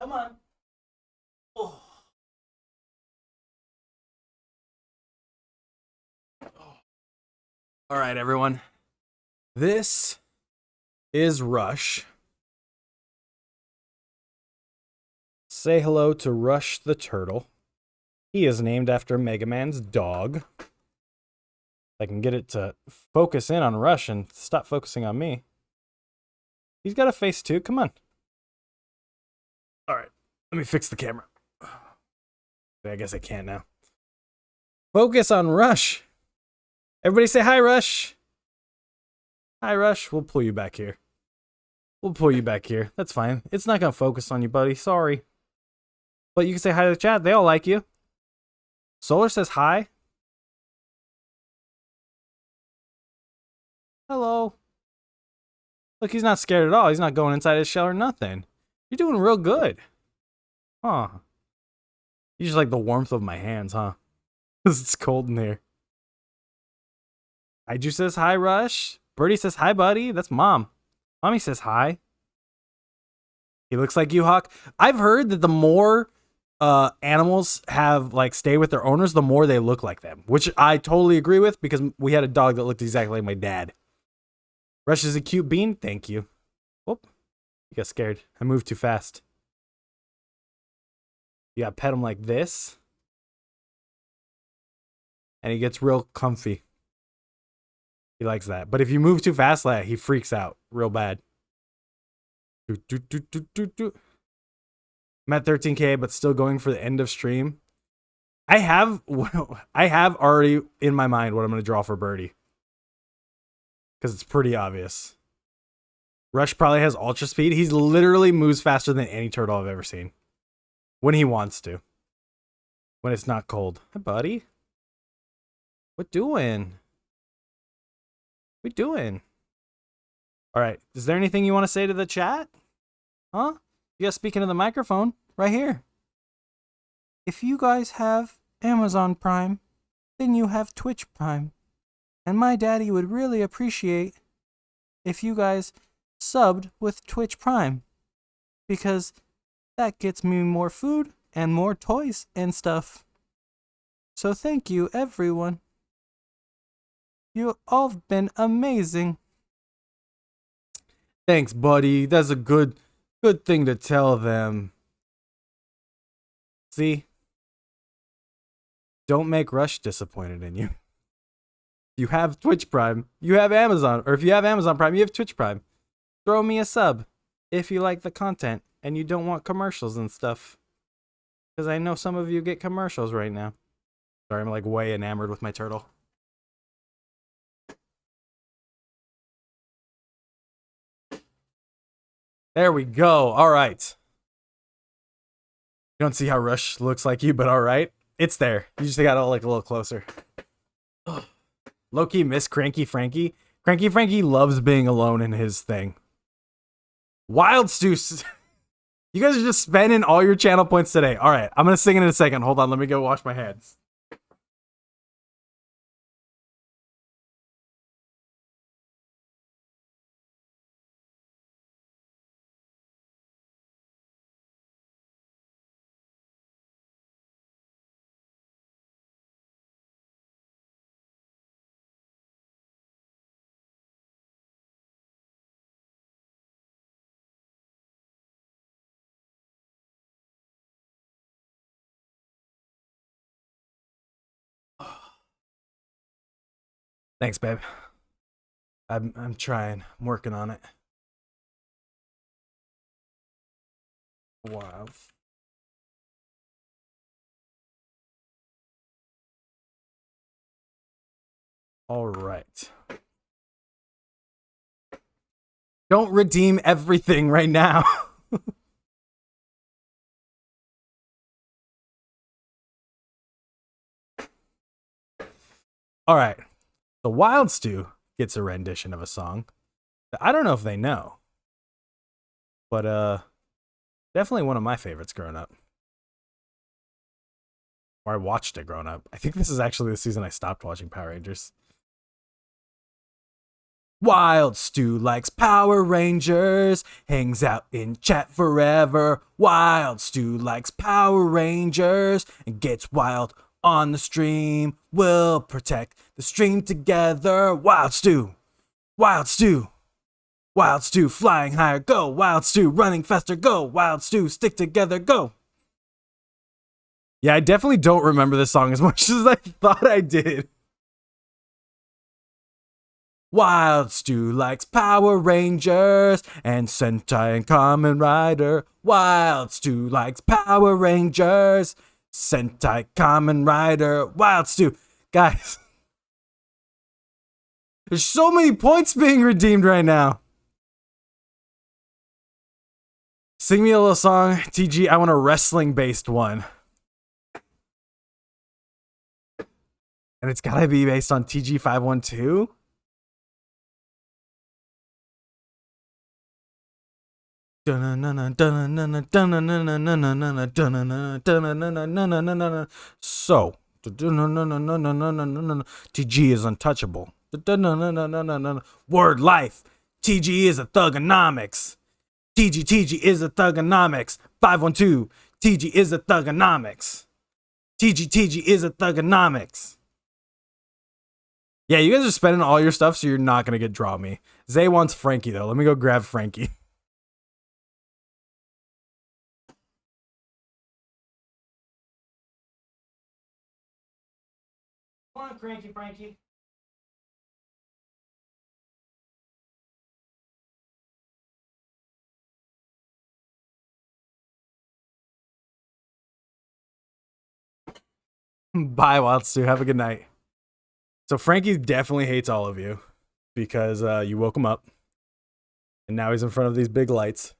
Come on. Oh. All right, everyone. This is Rush. Say hello to Rush the Turtle. He is named after Mega Man's dog. I can get it to focus in on Rush and stop focusing on me. He's got a face too. Come on. All right. Let me fix the camera. I guess I can't now. Focus on Rush. Everybody say hi, Rush. Hi, Rush. We'll pull you back here. We'll pull you back here. That's fine. It's not going to focus on you, buddy. Sorry. But you can say hi to the chat. They all like you. Solar says hi. Hello. Look, he's not scared at all. He's not going inside his shell or nothing. You're doing real good. Huh. You just like the warmth of my hands, huh? Because it's cold in here. Kaiju says hi, Rush. Birdie says hi, buddy. That's Mom. Mommy says hi. He looks like you, Hawk. I've heard that the more animals have like stay with their owners, the more they look like them, which I totally agree with because we had a dog that looked exactly like my dad. Rush is a cute bean. Thank you. Oh, you got scared. I moved too fast. You gotta pet him like this. And he gets real comfy. He likes that. But if you move too fast, like, he freaks out real bad. I'm at 13K, but still going for the end of stream. I have already in my mind what I'm going to draw for Birdie. Because it's pretty obvious. Rush probably has ultra speed. He's literally moves faster than any turtle I've ever seen. When he wants to. When it's not cold. Hi, buddy. What doing? What doing? All right. Is there anything you want to say to the chat? Huh? You guys speaking to the microphone right here. If you guys have Amazon Prime, then you have Twitch Prime. And my daddy would really appreciate if you guys subbed with Twitch Prime. Because that gets me more food and more toys and stuff. So thank you, everyone. You all have been amazing. Thanks, buddy. That's a good thing to tell them. See? Don't make Rush disappointed in you. You have Twitch Prime. You have Amazon. Or if you have Amazon Prime, you have Twitch Prime. Throw me a sub if you like the content and you don't want commercials and stuff. Because I know some of you get commercials right now. Sorry, I'm like way enamored with my turtle. There we go. All right. You don't see how Rush looks like you, but all right. It's there. You just gotta look a little closer. Low-key miss Cranky Frankie. Cranky Frankie loves being alone in his thing. Wild Stew. You guys are just spending all your channel points today. All right. I'm gonna sing in a second. Hold on. Let me go wash my hands. Thanks, babe. I'm trying. I'm working on it. Wow. All right. Don't redeem everything right now. All right. The Wild Stew gets a rendition of a song that I don't know if they know. But definitely one of my favorites growing up. Or I watched it growing up. I think this is actually the season I stopped watching Power Rangers. Wild Stu likes Power Rangers, hangs out in chat forever. Wild Stu likes Power Rangers and gets wild on the stream. We'll protect the stream together. Wild Stu, Wild Stu, Wild Stu flying higher. Go, Wild Stu running faster. Go, Wild Stu stick together. Go. Yeah, I definitely don't remember this song as much as I thought I did. Wild Stu likes Power Rangers and Sentai and Kamen Rider. Wild Stu likes Power Rangers, Sentai, Kamen Rider. Wild Stu. Guys, there's so many points being redeemed right now. Sing me a little song. TG, I want a wrestling-based one. And it's gotta be based on TG512? So, TG is untouchable. Word life. TG is a thugonomics. TG is a thugonomics. 512. TG is a thugonomics. TG is a thugonomics. Yeah, you guys are spending all your stuff, so you're not gonna get draw me. Zay wants Frankie though. Let me go grab Frankie. Come on, Frankie. Bye, Wild Stu. Have a good night. So Frankie definitely hates all of you because you woke him up. And now he's in front of these big lights.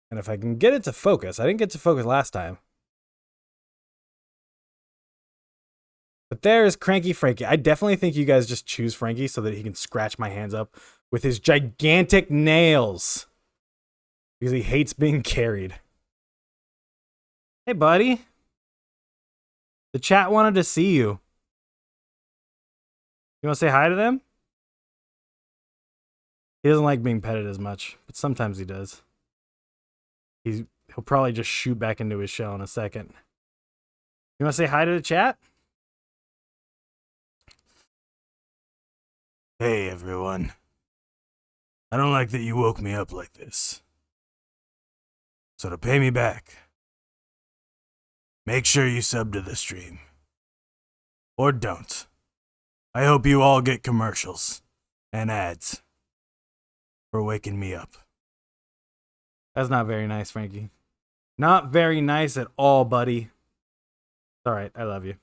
And if I can get it to focus, I didn't get to focus last time. But there's Cranky Frankie. I definitely think you guys just choose Frankie so that he can scratch my hands up with his gigantic nails. Because he hates being carried. Hey, buddy. The chat wanted to see you. You want to say hi to them? He doesn't like being petted as much, but sometimes he does. He'll probably just shoot back into his shell in a second. You want to say hi to the chat? Hey, everyone. I don't like that you woke me up like this. So to pay me back, make sure you sub to the stream. Or don't. I hope you all get commercials and ads for waking me up. That's not very nice, Frankie. Not very nice at all, buddy. It's alright, I love you.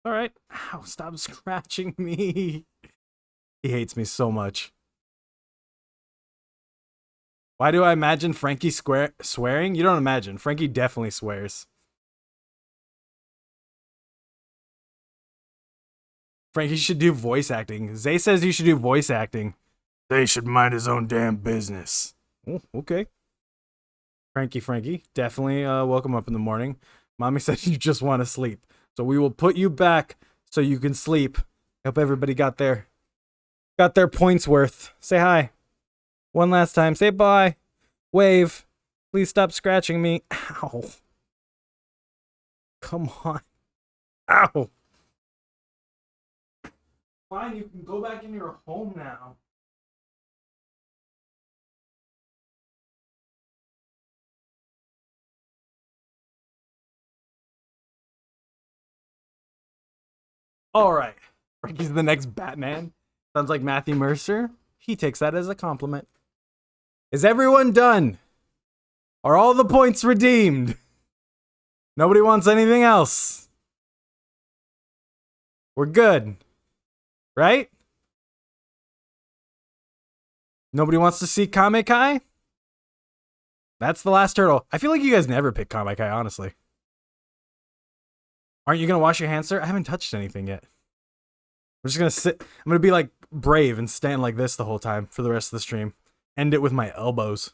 Alright. Ow, stop scratching me. He hates me so much. Why do I imagine Frankie swearing? You don't imagine. Frankie definitely swears. Frankie should do voice acting. Zay says you should do voice acting. Zay should mind his own damn business. Oh, okay. Frankie, definitely woke him up in the morning. Mommy said you just want to sleep. So we will put you back so you can sleep. I hope everybody got their points worth. Say hi. One last time. Say bye. Wave. Please stop scratching me. Ow. Come on. Ow. Fine, you can go back in your home now. All right. Frankie's the next Batman. Sounds like Matthew Mercer. He takes that as a compliment. Is everyone done? Are all the points redeemed? Nobody wants anything else. We're good. Right? Nobody wants to see Kamekai? That's the last turtle. I feel like you guys never pick Kamekai, honestly. Aren't you going to wash your hands, sir? I haven't touched anything yet. I'm just going to sit. I'm going to be like brave and stand like this the whole time for the rest of the stream. End it with my elbows.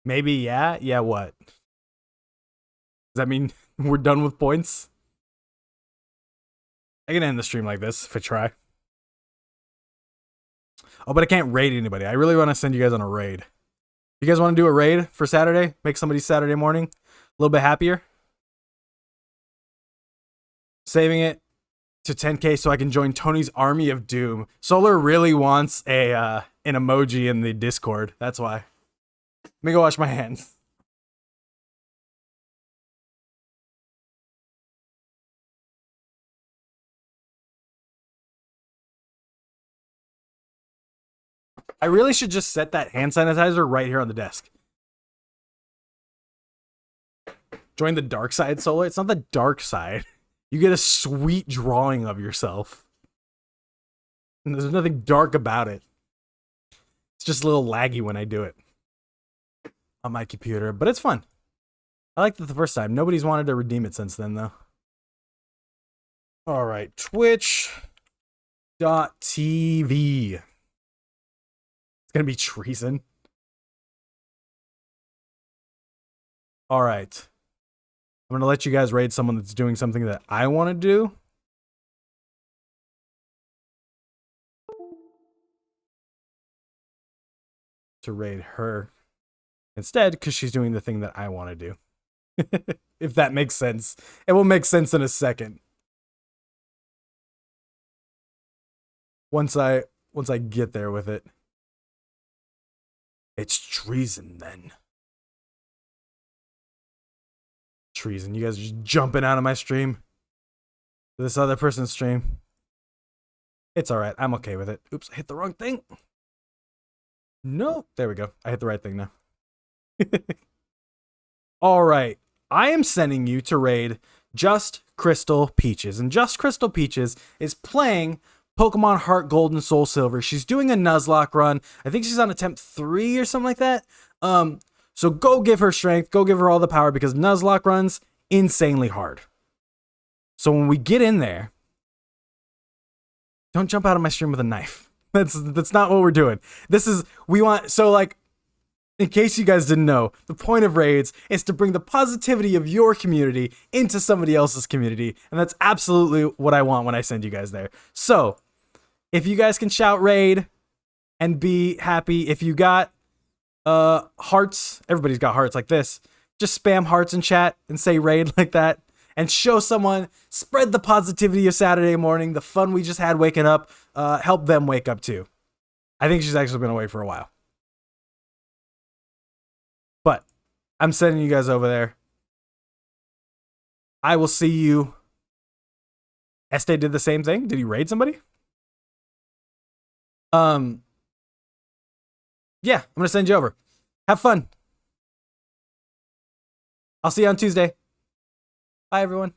Maybe, yeah. Yeah, what? Does that mean we're done with points? I can end the stream like this if I try. Oh, but I can't raid anybody. I really want to send you guys on a raid. You guys want to do a raid for Saturday? Make somebody's Saturday morning a little bit happier? Saving it to 10K so I can join Tony's Army of Doom. Solar really wants an emoji in the Discord. That's why. Let me go wash my hands. I really should just set that hand sanitizer right here on the desk. Join the dark side, Solar. It's not the dark side. You get a sweet drawing of yourself. And there's nothing dark about it. It's just a little laggy when I do it on my computer, but it's fun. I liked it the first time. Nobody's wanted to redeem it since then, though. All right, Twitch.tv. It's gonna be treason. All right. I'm gonna let you guys raid someone that's doing something that I want to do. To raid her instead, because she's doing the thing that I want to do. If that makes sense. It will make sense in a second. Once I get there with it. It's treason then. Treason. You guys are just jumping out of my stream. This other person's stream. It's alright. I'm okay with it. Oops, I hit the wrong thing. Nope. There we go. I hit the right thing now. Alright. I am sending you to raid Just Crystal Peaches. And Just Crystal Peaches is playing Pokemon Heart Gold and Soul Silver. She's doing a Nuzlocke run. I think she's on attempt 3 or something like that. So go give her strength. Go give her all the power because Nuzlocke runs insanely hard. So when we get in there, don't jump out of my stream with a knife. That's not what we're doing. In case you guys didn't know, the point of raids is to bring the positivity of your community into somebody else's community. And that's absolutely what I want when I send you guys there. So if you guys can shout raid and be happy, if you got hearts, everybody's got hearts like this. Just spam hearts in chat and say raid like that. And show someone, spread the positivity of Saturday morning, the fun we just had waking up, help them wake up too. I think she's actually been away for a while. But I'm sending you guys over there. I will see you. Este did the same thing. Did he raid somebody? Yeah, I'm going to send you over. Have fun. I'll see you on Tuesday. Bye, everyone.